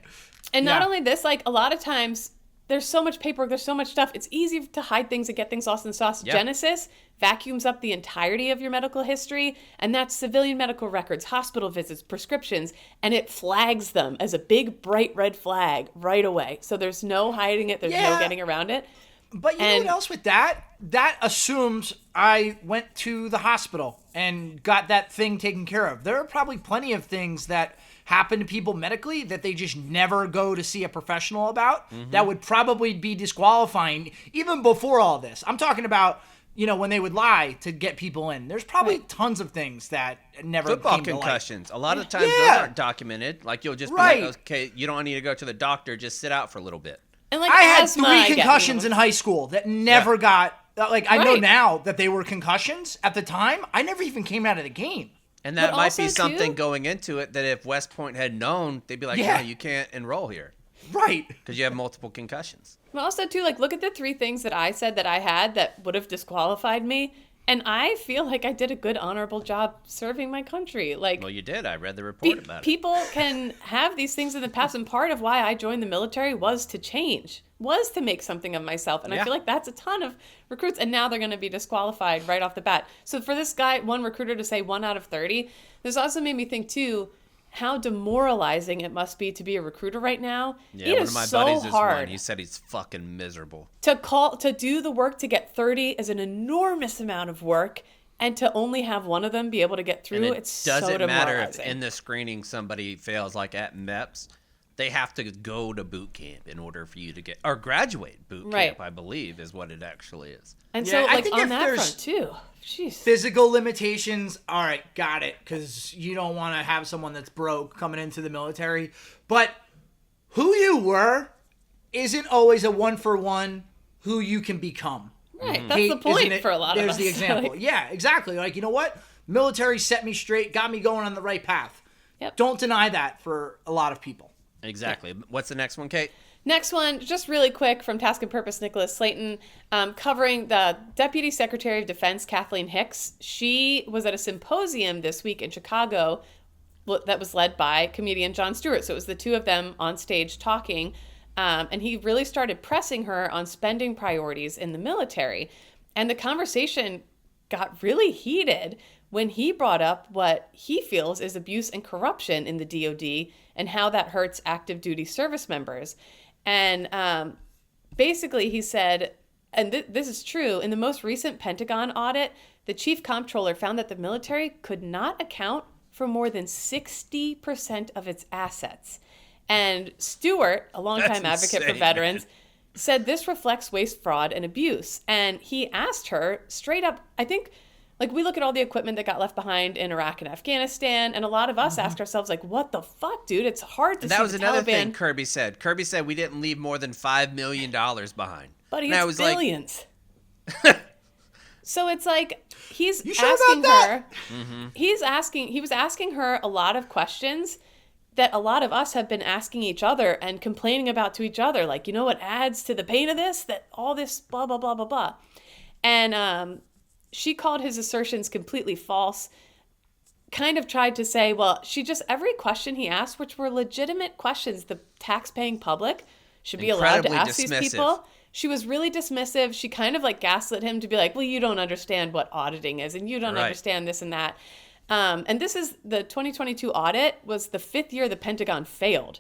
S2: And not only this, like a lot of times there's so much paperwork, there's so much stuff. It's easy to hide things and get things lost in the sauce.
S1: Yep.
S2: Genesis vacuums up the entirety of your medical history, and that's civilian medical records, hospital visits, prescriptions, and it flags them as a big bright red flag right away. So there's no hiding it, there's no getting around it.
S3: But you know what else with that? That assumes I went to the hospital and got that thing taken care of. There are probably plenty of things that happen to people medically that they just never go to see a professional about that would probably be disqualifying even before all this. I'm talking about, you know, when they would lie to get people in. There's probably tons of things that never
S1: Football
S3: came to light.
S1: concussions. A lot of times those aren't documented. Like you'll just be like, okay, you don't need to go to the doctor. Just sit out for a little bit.
S2: And like
S3: I had
S2: asthma,
S3: 3 concussions in high school that never got, like, I know
S2: Right.
S3: now that they were concussions. At the time, I never even came out of the game.
S1: And that
S2: But
S1: might
S2: also,
S1: be something
S2: too-
S1: going into it that if West Point had known, they'd be like,
S3: Yeah.
S1: no, you can't enroll here
S3: Right.
S1: because you have multiple concussions.
S2: But also, too, like, look at the 3 things that I said that I had that would have disqualified me. And I feel like I did a good, honorable job serving my country. Like,
S1: Well, you did. I read the report about it.
S2: people can have these things in the past. And part of why I joined the military was to change, was to make something of myself. And I
S1: Yeah.
S2: feel like that's a ton of recruits. And now they're going to be disqualified right off the bat. So for this guy, one recruiter to say 1 out of 30, this also made me think, too, how demoralizing it must be to be a recruiter right now.
S1: Yeah,
S2: It
S1: one
S2: is
S1: of my
S2: so
S1: buddies is
S2: hard
S1: one. He said he's fucking miserable.
S2: to do the work to get 30 is an enormous amount of work, and to only have one of them be able to get through,
S1: And it
S2: it's
S1: doesn't
S2: so
S1: matter if
S2: demoralizing.
S1: in the screening somebody fails, like at MEPS, they have to go to boot camp in order for you to get, or graduate boot camp,
S2: Right.
S1: I believe is what it actually is.
S2: And
S3: Yeah,
S2: so,
S3: I
S2: like,
S3: think
S2: on
S3: if
S2: that
S3: there's
S2: front, too. Jeez.
S3: physical limitations, all right, got it, because you don't want to have someone that's broke coming into the military. But who you were isn't always a one-for-one who you can become.
S2: Right. That's
S3: Hate,
S2: the point
S3: isn't it?
S2: for a lot of us.
S3: There's the example.
S2: Like,
S3: Yeah, exactly. Like, you know what? Military set me straight, got me going on the right path.
S2: Yep.
S3: Don't deny that for a lot of people.
S1: Exactly. What's the next one, Kate?
S2: next one, just really quick from Task and Purpose, Nicholas Slayton, covering the Deputy Secretary of Defense, Kathleen Hicks. She was at a symposium this week in Chicago that was led by comedian Jon Stewart. So it was the two of them on stage talking. And he really started pressing her on spending priorities in the military. And the conversation got really heated when he brought up what he feels is abuse and corruption in the DoD and how that hurts active duty service members. And basically he said, and this is true, in the most recent Pentagon audit, the chief comptroller found that the military could not account for more than 60% of its assets. And Stewart, a longtime advocate for veterans, said this reflects waste, fraud, and abuse. And he asked her straight up, I think, like, we look at all the equipment that got left behind in Iraq and Afghanistan, and a lot of us ask ourselves, like, what the fuck, dude? It's hard to see
S1: that was
S2: the
S1: another
S2: Taliban.
S1: thing Kirby said. Kirby said we didn't leave more than $5 million behind.
S2: But
S1: And I
S2: it's
S1: was like,
S2: billions. So it's like he's
S3: You sure
S2: asking
S3: about
S2: her. He was asking her a lot of questions that a lot of us have been asking each other and complaining about to each other. Like, you know what adds to the pain of this? That all this blah, blah, blah, blah, blah. And she called his assertions completely false. Kind of tried to say, well, every question he asked, which were legitimate questions, the tax-paying public should be allowed to
S1: Incredibly
S2: ask these
S1: dismissive.
S2: people. She was really dismissive. She kind of like gaslit him to be like, well, you don't understand what auditing is and you don't
S1: Right.
S2: understand this and that. And this is the 2022 audit was the 5th year the Pentagon failed.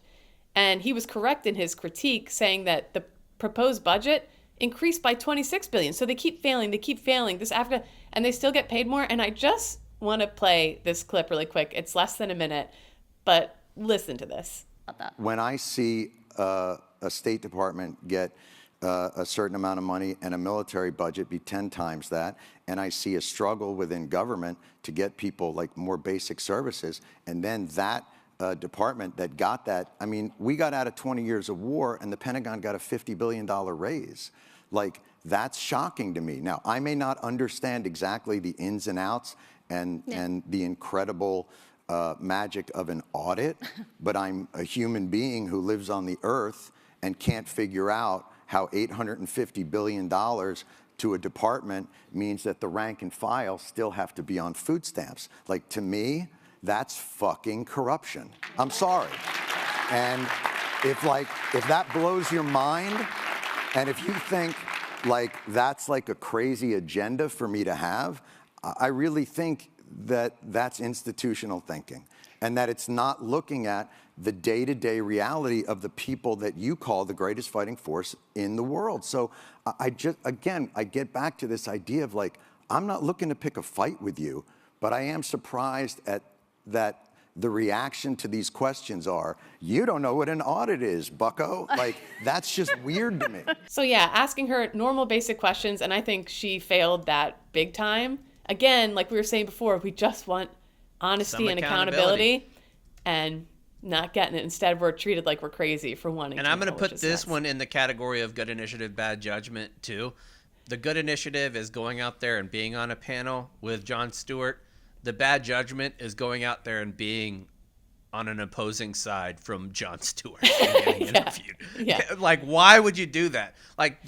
S2: And he was correct in his critique, saying that the proposed budget increased by $26 billion. So they keep failing. This Africa, and they still get paid more. And I just want to play this clip really quick. It's less than a minute, but listen to this.
S4: When I see a State Department get a certain amount of money and a military budget be 10 times that, and I see a struggle within government to get people like more basic services, and then that department that got that, I mean, we got out of 20 years of war and the Pentagon got a $50 billion raise. Like, that's shocking to me. Now, I may not understand exactly the ins and outs and the incredible magic of an audit, but I'm a human being who lives on the earth and can't figure out how $850 billion to a department means that the rank and file still have to be on food stamps. Like, to me, that's fucking corruption. I'm sorry. And if that blows your mind, and if you think like that's like a crazy agenda for me to have, I really think that that's institutional thinking, and that it's not looking at the day-to-day reality of the people that you call the greatest fighting force in the world. So I get back to this idea of like, I'm not looking to pick a fight with you, but I am surprised at that the reaction to these questions are, you don't know what an audit is, bucko. Like, that's just weird to me.
S2: So yeah, asking her normal basic questions, and I think she failed that big time. Again, like we were saying before, we just want honesty
S1: Some
S2: and
S1: accountability.
S2: accountability, and not getting it. Instead, we're treated like we're crazy for wanting
S1: And
S2: to
S1: I'm going
S2: know,
S1: to
S2: which
S1: put
S2: is
S1: this
S2: nuts.
S1: one in the category of good initiative, bad judgment, too. The good initiative is going out there and being on a panel with Jon Stewart. The bad judgment is going out there and being on an opposing side from Jon Stewart and getting interviewed.
S2: Yeah.
S1: Like, why would you do that? Like,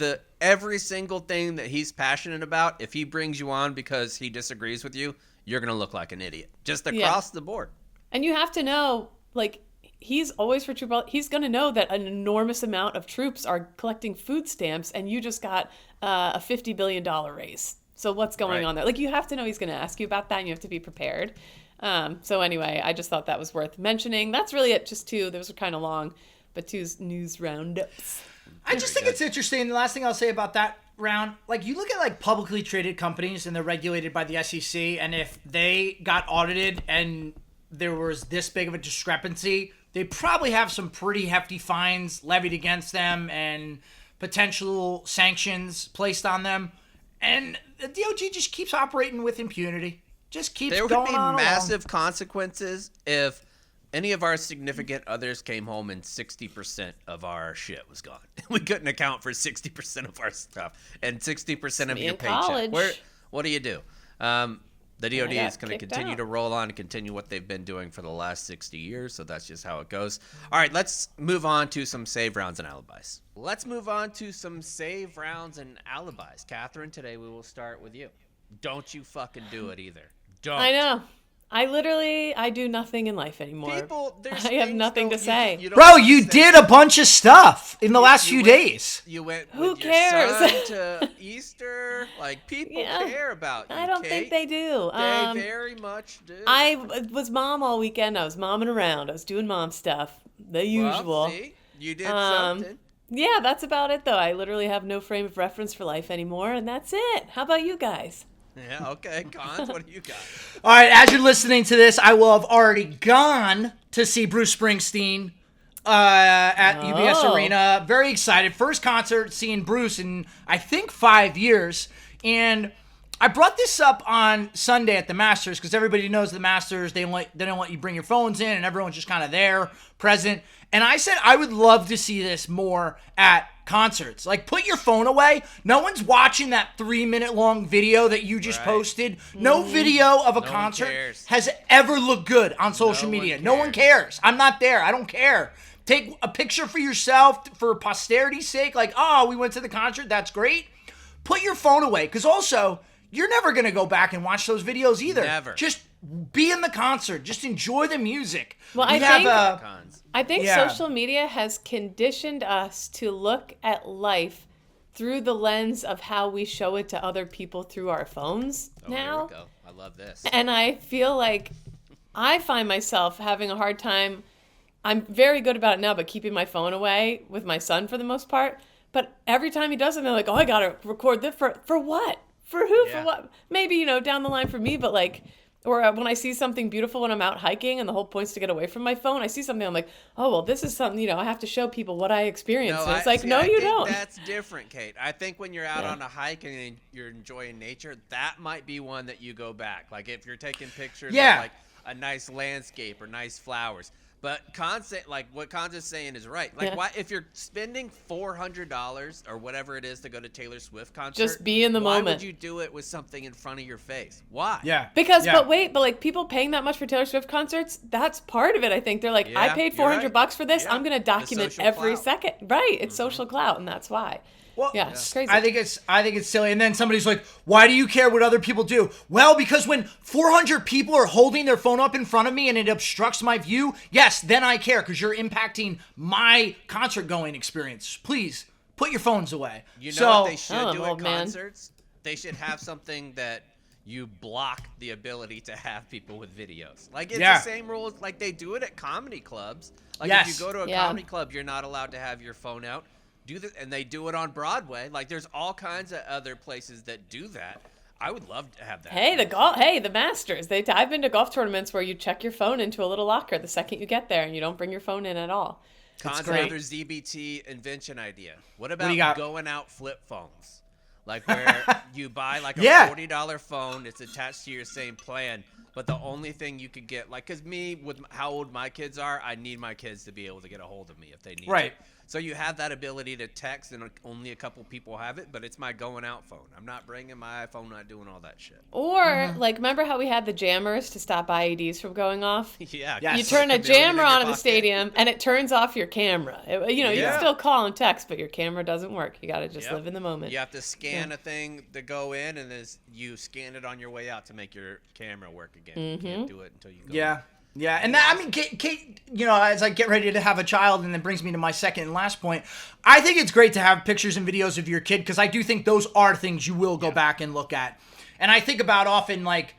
S1: every single thing that he's passionate about, if he brings you on because he disagrees with you, you're going to look like an idiot. Just across the board.
S2: And you have to know, like, he's always for troop. He's going to know that an enormous amount of troops are collecting food stamps, and you just got a $50 billion raise. So what's going on there? Like, you have to know he's going to ask you about that, and you have to be prepared. So anyway, I just thought that was worth mentioning. That's really it. Just two. Those are kind of long, but two's news roundups.
S3: I just think it's interesting. The last thing I'll say about that round, like, you look at like publicly traded companies and they're regulated by the SEC, and if they got audited and there was this big of a discrepancy they probably have some pretty hefty fines levied against them and potential sanctions placed on them. And the DOJ just keeps operating with impunity. Just keeps
S1: There
S3: going
S1: would be
S3: on
S1: massive consequences if any of our significant others came home and 60% of our shit was gone. We couldn't account for 60% of our stuff and 60% of
S2: me
S1: your
S2: in
S1: paycheck.
S2: college.
S1: What do you do? The DOD
S2: got
S1: is going to
S2: kicked
S1: continue
S2: out.
S1: to roll on and continue what they've been doing for the last 60 years, so that's just how it goes. All right, let's move on to some save rounds and alibis. Catherine, today we will start with you. Don't you fucking do it either. Don't.
S2: I know. I do nothing in life anymore.
S1: People, there's
S2: I have
S1: things
S2: nothing
S1: don't-
S2: to say.
S1: you don't
S3: Bro,
S1: have to
S3: you
S1: say-
S3: did a bunch of stuff in the last few
S1: went-
S3: days.
S1: You went
S2: Who
S1: with your
S2: cares?
S1: son to Easter. Like, people
S2: Yeah.
S1: care about you,
S2: I don't
S1: Kate.
S2: think they do.
S1: They very much do.
S2: I was mom all weekend. I was momming around. I was doing mom stuff. The usual.
S1: Well, see, you did something.
S2: Yeah, that's about it, though. I literally have no frame of reference for life anymore, and that's it. How about you guys?
S1: Yeah, okay. Cons, what do you got?
S3: All right, as you're listening to this, I will have already gone to see Bruce Springsteen at UBS
S2: Oh.
S3: Arena. Very excited. First concert seeing Bruce in, I think, 5 years. And I brought this up on Sunday at the Masters because everybody knows the Masters, they don't let you bring your phones in, and everyone's just kind of there, present. And I said I would love to see this more at concerts. Like, put your phone away. No one's watching that 3-minute long video that you just
S1: Right.
S3: posted. No video of a
S1: one
S3: concert
S1: cares.
S3: has ever looked good on social
S1: No one
S3: media. No one cares. I'm not there. I don't care. Take a picture for yourself for posterity's sake. Like, oh, we went to the concert. That's great. Put your phone away. Because also, you're never going to go back and watch those videos either.
S1: Never.
S3: Just be in the concert. Just enjoy the music.
S2: Well,
S3: We
S2: I
S3: have
S2: think-
S1: Cons.
S2: I think
S3: Yeah.
S2: social media has conditioned us to look at life through the lens of how we show it to other people through our phones
S1: Oh,
S2: now.
S1: here we go. I love this.
S2: And I feel like I find myself having a hard time. I'm very good about it now, but keeping my phone away with my son for the most part. But every time he does something, I'm like, oh, I got to record this for what? For who?
S1: Yeah.
S2: For what? Maybe, down the line for me, but like, or when I see something beautiful when I'm out hiking and the whole point's to get away from my phone, I see something, I'm like, oh, well, this is something, I have to show people what I experienced. And it's like, no,
S1: I
S2: you
S1: think
S2: don't.
S1: That's different, Kate. I think when you're out
S2: Yeah.
S1: on a hike and you're enjoying nature, that might be one that you go back. Like if you're taking pictures
S3: Yeah.
S1: of like a nice landscape or nice flowers. But what Con's is saying is right. Like,
S2: Yeah.
S1: why if you're spending $400 or whatever it is to go to Taylor Swift concert,
S2: Just be in the
S1: why
S2: moment.
S1: would you do it with something in front of your face? Why?
S3: Yeah.
S2: Because,
S3: Yeah.
S2: but like people paying that much for Taylor Swift concerts, that's part of it. I think they're like, I
S1: Yeah,
S2: paid
S1: you're
S2: $400
S1: right.
S2: for this.
S1: Yeah.
S2: I'm going to
S1: The
S2: document
S1: social
S2: every
S1: clout.
S2: second. Right. It's social clout. And that's why.
S3: Well,
S2: Yeah, it's crazy.
S3: I think it's silly. And then somebody's like, "Why do you care what other people do?" Well, because when 400 people are holding their phone up in front of me and it obstructs my view, yes, then I care because you're impacting my concert going experience. Please put your phones away.
S1: You know
S3: so,
S1: what they should
S2: Oh,
S1: do at
S2: old man.
S1: concerts? They should have something that you block the ability to have people with videos. Like it's
S3: Yeah.
S1: the same rules. Like they do it at comedy clubs. Like
S3: Yes.
S1: if you go to a
S2: Yeah.
S1: comedy club, you're not allowed to have your phone out. And they do it on Broadway. Like there's all kinds of other places that do that. I would love to have that.
S2: Hey, the Masters. I've been to golf tournaments where you check your phone into a little locker the second you get there and you don't bring your phone in at all.
S1: Cons
S3: great.
S1: another ZBT invention idea. What about
S3: do you got?
S1: going out flip phones? Like where you buy like a
S3: Yeah.
S1: $40 phone, it's attached to your same plan, but the only thing you could get, like, because me, with how old my kids are, I need my kids to be able to get a hold of me if they need
S3: Right.
S1: to. So you have that ability to text, and only a couple people have it, but it's my going out phone. I'm not bringing my iPhone, not doing all that shit.
S2: Or, like, remember how we had the jammers to stop IEDs from going off?
S1: Yeah.
S3: Yes.
S2: You
S3: Put
S2: turn a
S1: chameleon in
S2: jammer
S1: your
S2: on in the
S1: pocket.
S2: stadium and it turns off your camera. You
S1: Yeah.
S2: can still call and text, but your camera doesn't work. You got to just
S1: Yep.
S2: live in the moment.
S1: You have to scan a thing to go in, and then you scan it on your way out to make your camera work again. You can't do it until you go.
S3: Yeah. Yeah, and that, I mean, Kate, as I get ready to have a child, and then brings me to my second and last point, I think it's great to have pictures and videos of your kid, because I do think those are things you will go back and look at. And I think about often, like,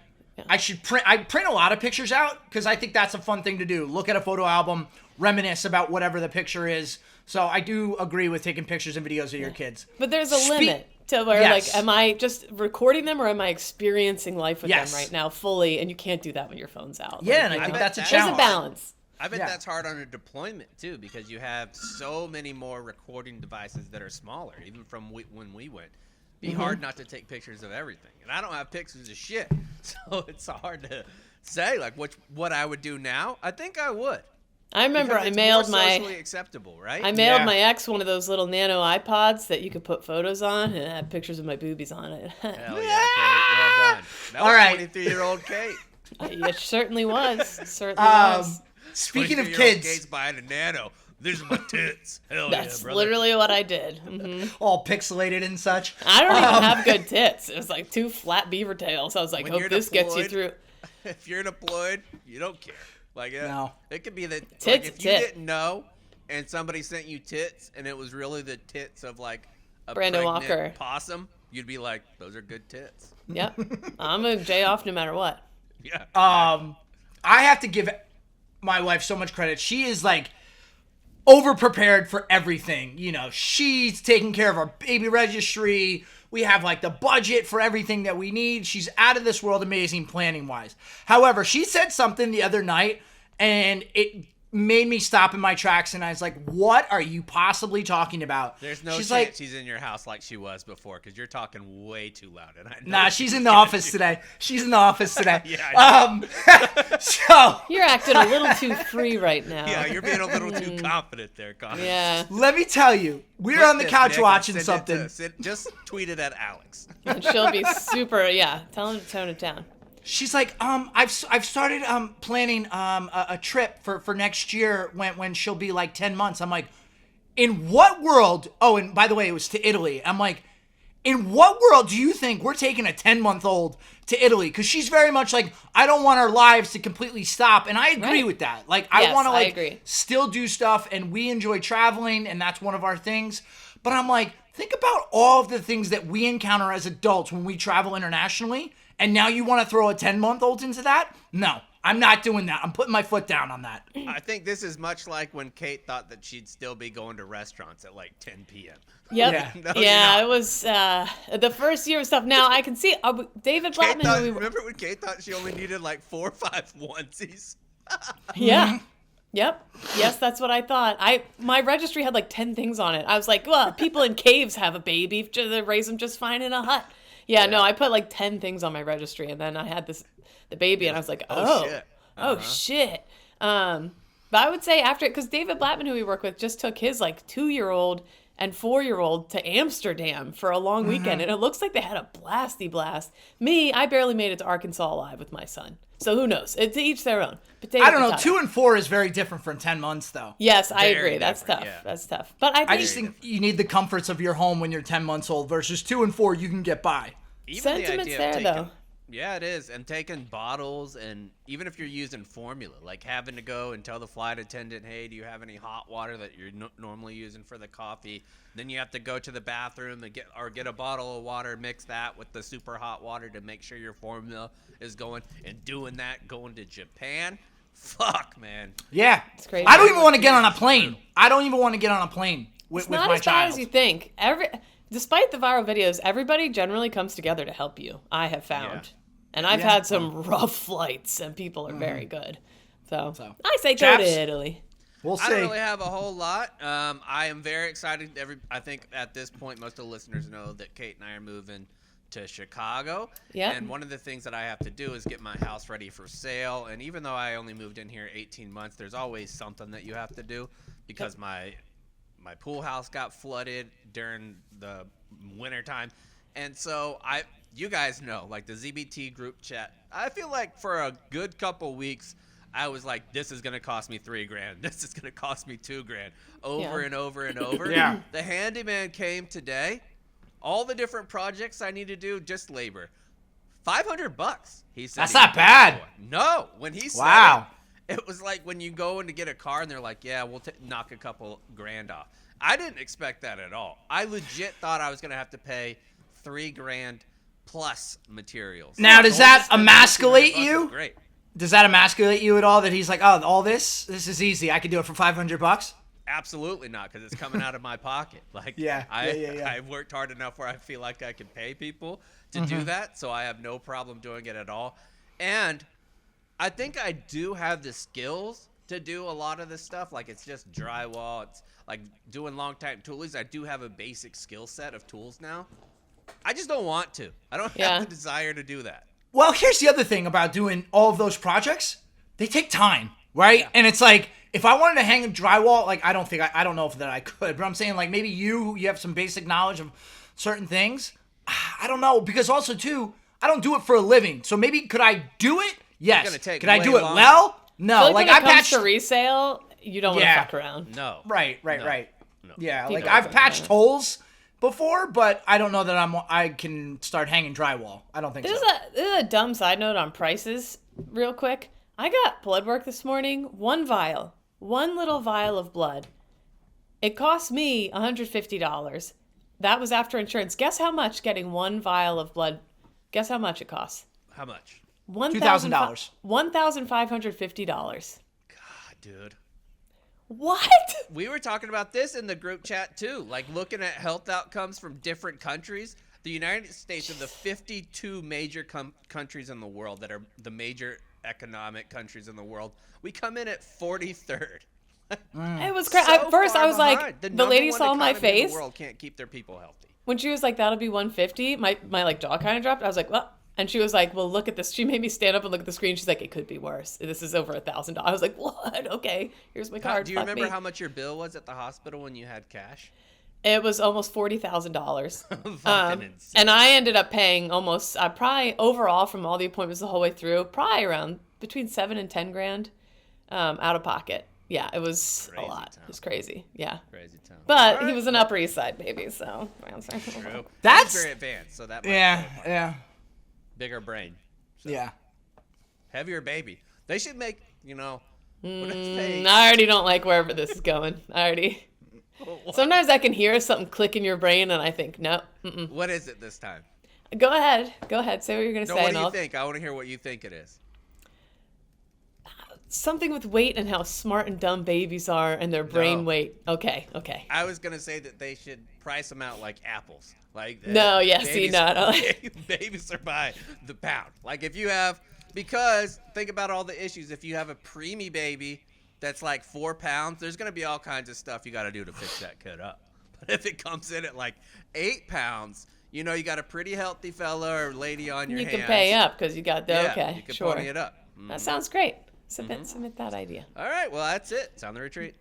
S3: I print a lot of pictures out, because I think that's a fun thing to do. Look at a photo album, reminisce about whatever the picture is. So I do agree with taking pictures and videos of your kids.
S2: But there's a limit to where,
S3: Yes.
S2: like, am I just recording them or am I experiencing life with
S3: Yes.
S2: them right now fully? And you can't do that when your phone's out.
S3: Yeah,
S2: Like,
S3: and I
S2: you
S3: think
S2: know,
S3: that's a
S1: There's
S2: there's
S3: challenge.
S2: a balance.
S1: I bet
S3: Yeah.
S1: that's hard on a deployment too, because you have so many more recording devices that are smaller, even from when we went. Be hard not to take pictures of everything, and I don't have pictures of shit, so it's hard to say like what I would do now. I think I would.
S2: I remember
S1: Because
S2: I
S1: it's
S2: mailed
S1: more
S2: my
S1: socially acceptable, right?
S2: I mailed
S3: Yeah.
S2: my ex one of those little nano iPods that you could put photos on, and it had pictures of my boobies on it.
S1: Hell yeah, Kate, well done. That
S3: All
S1: was
S3: right.
S1: 23-year-old Kate.
S2: It certainly was. Certainly was.
S3: Speaking of
S1: 23-year-old
S3: kids,
S1: Kate's buying a nano. These are my tits. Hell
S2: That's
S1: yeah, brother.
S2: literally what I did.
S3: all pixelated and such.
S2: I don't even have good tits. It was like 2 flat beaver tails. I was like,
S1: When
S2: hope
S1: you're
S2: this gets you
S1: deployed-
S2: through.
S1: If you're deployed, you don't care. Like,
S3: No.
S1: it could be that like,
S2: Tits,
S1: if you
S2: tit.
S1: didn't know and somebody sent you tits and it was really the tits of like a
S2: Brandon
S1: pregnant
S2: Walker.
S1: possum, you'd be like, those are good tits.
S2: Yep. I'm a J off no matter what.
S1: Yeah.
S3: I have to give my wife so much credit. She is like over prepared for everything. You know, she's taking care of our baby registry. We have like the budget for everything that we need. She's out of this world amazing planning wise. However, she said something the other night and it made me stop in my tracks, and I was like, what are you possibly talking about?
S1: There's no
S3: she's
S1: chance
S3: like,
S1: she's in your house like she was before because you're talking way too loud. And I know
S3: nah, she's in the office today. She's in the office today.
S1: Yeah, I
S3: So
S2: You're acting a little too free right now.
S1: Yeah, you're being a little too confident there, Connor.
S2: Yeah.
S3: let me tell you, we're
S1: Clip
S3: on the
S1: this,
S3: couch
S1: Nick, and
S3: watching
S1: send it
S3: something.
S1: just tweet it at Alex.
S2: And she'll be super, tell him to tone it down.
S3: She's like, I've started planning a trip for next year when she'll be like 10 months. I'm like, in what world? Oh, and by the way, it was to Italy. I'm like, in what world do you think we're taking a 10-month-old to Italy? Because she's very much like, I don't want our lives to completely stop, and I agree
S2: Right.
S3: with that. Like, I
S2: Yes,
S3: want to
S2: I
S3: like
S2: agree.
S3: still do stuff, and we enjoy traveling, and that's one of our things. But I'm like, think about all of the things that we encounter as adults when we travel internationally. And now you want to throw a 10-month-old into that? No, I'm not doing that. I'm putting my foot down on that.
S1: I think this is much like when Kate thought that she'd still be going to restaurants at like 10 p.m.
S2: Yep.
S3: Yeah.
S1: No, you're
S2: Yeah,
S1: not.
S2: it was the first year of stuff. Now I can see David
S1: Kate
S2: Blattman.
S1: thought,
S2: who we,
S1: remember when Kate thought she only needed like 4 or 5 onesies?
S2: yeah. Yep. Yes, that's what I thought. My registry had like 10 things on it. I was like, well, people in caves have a baby. They raise them just fine in a hut. Yeah, no, I put like 10 things on my registry, and then I had the baby, and I was like,
S1: Oh, shit.
S2: oh shit. But I would say after, because David Blattman, who we work with, just took his like 2-year-old and 4-year-old to Amsterdam for a long weekend, and it looks like they had a blasty blast. Me, I barely made it to Arkansas alive with my son. So who knows? It's to each their own. Potato,
S3: I don't know.
S2: potato.
S3: 2 and 4 is very different from 10 months, though.
S2: Yes, I
S1: Very
S2: agree. That's
S1: different,
S2: tough.
S1: yeah.
S2: That's tough. But I
S3: I
S2: think
S3: just think you need the comforts of your home when you're 10 months old versus 2 and 4, you can get by.
S1: Even
S2: Sentiment's
S1: the idea
S2: there,
S1: of taking,
S2: though.
S1: Yeah, it is. And taking bottles, and even if you're using formula, like having to go and tell the flight attendant, hey, do you have any hot water that you're normally using for the coffee? Then you have to go to the bathroom and get a bottle of water, mix that with the super hot water to make sure your formula is going. And doing that, going to Japan, fuck, man.
S3: Yeah.
S2: It's crazy.
S3: I don't even want to get on a plane. I don't even want to get on a plane with
S2: it's
S3: my
S2: not as bad
S3: child.
S2: as you think. Despite the viral videos, everybody generally comes together to help you, I have found.
S1: Yeah.
S2: And I've
S3: Yeah.
S2: had some rough flights, and people are very good. So I say go
S3: Chaps?
S2: to Italy.
S3: We'll
S1: I
S3: see.
S1: don't really have a whole lot. I am very excited. I think at this point, most of the listeners know that Kate and I are moving to Chicago.
S2: Yep.
S1: And one of the things that I have to do is get my house ready for sale. And even though I only moved in here 18 months, there's always something that you have to do because my pool house got flooded during the winter time. And so you guys know, like the ZBT group chat, I feel like for a good couple weeks, I was like, this is going to cost me $3,000. This is going to cost me $2,000 over
S2: Yeah.
S1: and over and over.
S3: Yeah.
S1: The handyman came today. All the different projects I need to do, just labor. $500. He said
S3: That's
S1: he
S3: not
S1: paid
S3: bad.
S1: for. No, when he said
S3: Wow.
S1: it was like when you go in to get a car and they're like, yeah, we'll knock a couple grand off. I didn't expect that at all. I legit thought I was going to have to pay $3,000 plus materials.
S3: Now,
S1: So
S3: does
S1: only
S3: that
S1: spending
S3: emasculate
S1: $200 is
S3: you?
S1: Great.
S3: Does that emasculate you at all that he's like, oh, all this is easy. I could do it for $500?
S1: Absolutely not, because it's coming out of my pocket. Like,
S3: Yeah,
S1: I
S3: yeah.
S1: I've worked hard enough where I feel like I can pay people to do that, so I have no problem doing it at all. And I think I do have the skills to do a lot of this stuff. Like, it's just drywall. It's like doing long time tools. I do have a basic skill set of tools now. I just don't want to. I don't have the desire to do that.
S3: Well, here's the other thing about doing all of those projects. They take time, right? Yeah. And it's like, if I wanted to hang drywall, like, I don't know if that I could, but I'm saying, like, maybe you have some basic knowledge of certain things. I don't know, because also, too, I don't do it for a living. So maybe, could I do it? Yes. Could I do it well? No.
S2: I feel like when it comes to resale, you don't want to fuck around.
S1: No.
S3: Right.
S1: No.
S3: Yeah, like, I've patched holes before, but I don't know that I can start hanging drywall. I don't think so.
S2: This is a dumb side note on prices, real quick. I got blood work this morning. One little vial of blood. It cost me $150. That was after insurance. Guess how much getting one vial of blood? Guess how much it costs?
S1: How much?
S3: $2,000.
S2: $1,550.
S1: God, dude.
S2: What?
S1: We were talking about this in the group chat too, like looking at health outcomes from different countries. The United States are the 52 major countries in the world that are the major economic countries in the world. We come in at 43rd.
S2: It was crazy. At first, I was like, the lady saw my face.
S1: The world can't keep their people healthy.
S2: When she was like, "That'll be 150," my like jaw kind of dropped. I was like, "What?" And she was like, "Well, look at this." She made me stand up and look at the screen. She's like, "It could be worse. This is over $1,000." I was like, "What? Okay, here's my card."
S1: Do you remember how much your bill was at the hospital when you had cash?
S2: It was almost $40,000.
S1: Fucking insane.
S2: And I ended up paying almost, probably overall from all the appointments the whole way through, probably around between $7,000 and $10,000 out of pocket. Yeah, it was a lot.
S1: Town.
S2: It was crazy. Yeah.
S1: Crazy town.
S2: But he was an Upper East Side baby, so.
S1: True.
S3: That's
S1: very advanced, so that might
S3: yeah.
S1: Bigger brain. So.
S3: Yeah.
S1: Heavier baby. They should make,
S2: I already don't like wherever this is going. Sometimes I can hear something click in your brain and I think, no. Mm-mm.
S1: What is it this time?
S2: Go ahead. Say what you're going to say.
S1: What do you think? I want to hear what you think it is.
S2: Something with weight and how smart and dumb babies are and their brain weight. Okay.
S1: I was going to say that they should price them out like apples. Like babies are by the pound. Like if you have, because think about all the issues. If you have a preemie baby that's like 4 pounds, there's going to be all kinds of stuff you got to do to fix that kid up. But if it comes in at like 8 pounds, you got a pretty healthy fella or lady on your hands.
S2: You can pay up because you got the,
S1: you can pony it up.
S2: That sounds great. Submit that idea.
S1: All right, well, that's it. It's on the retreat.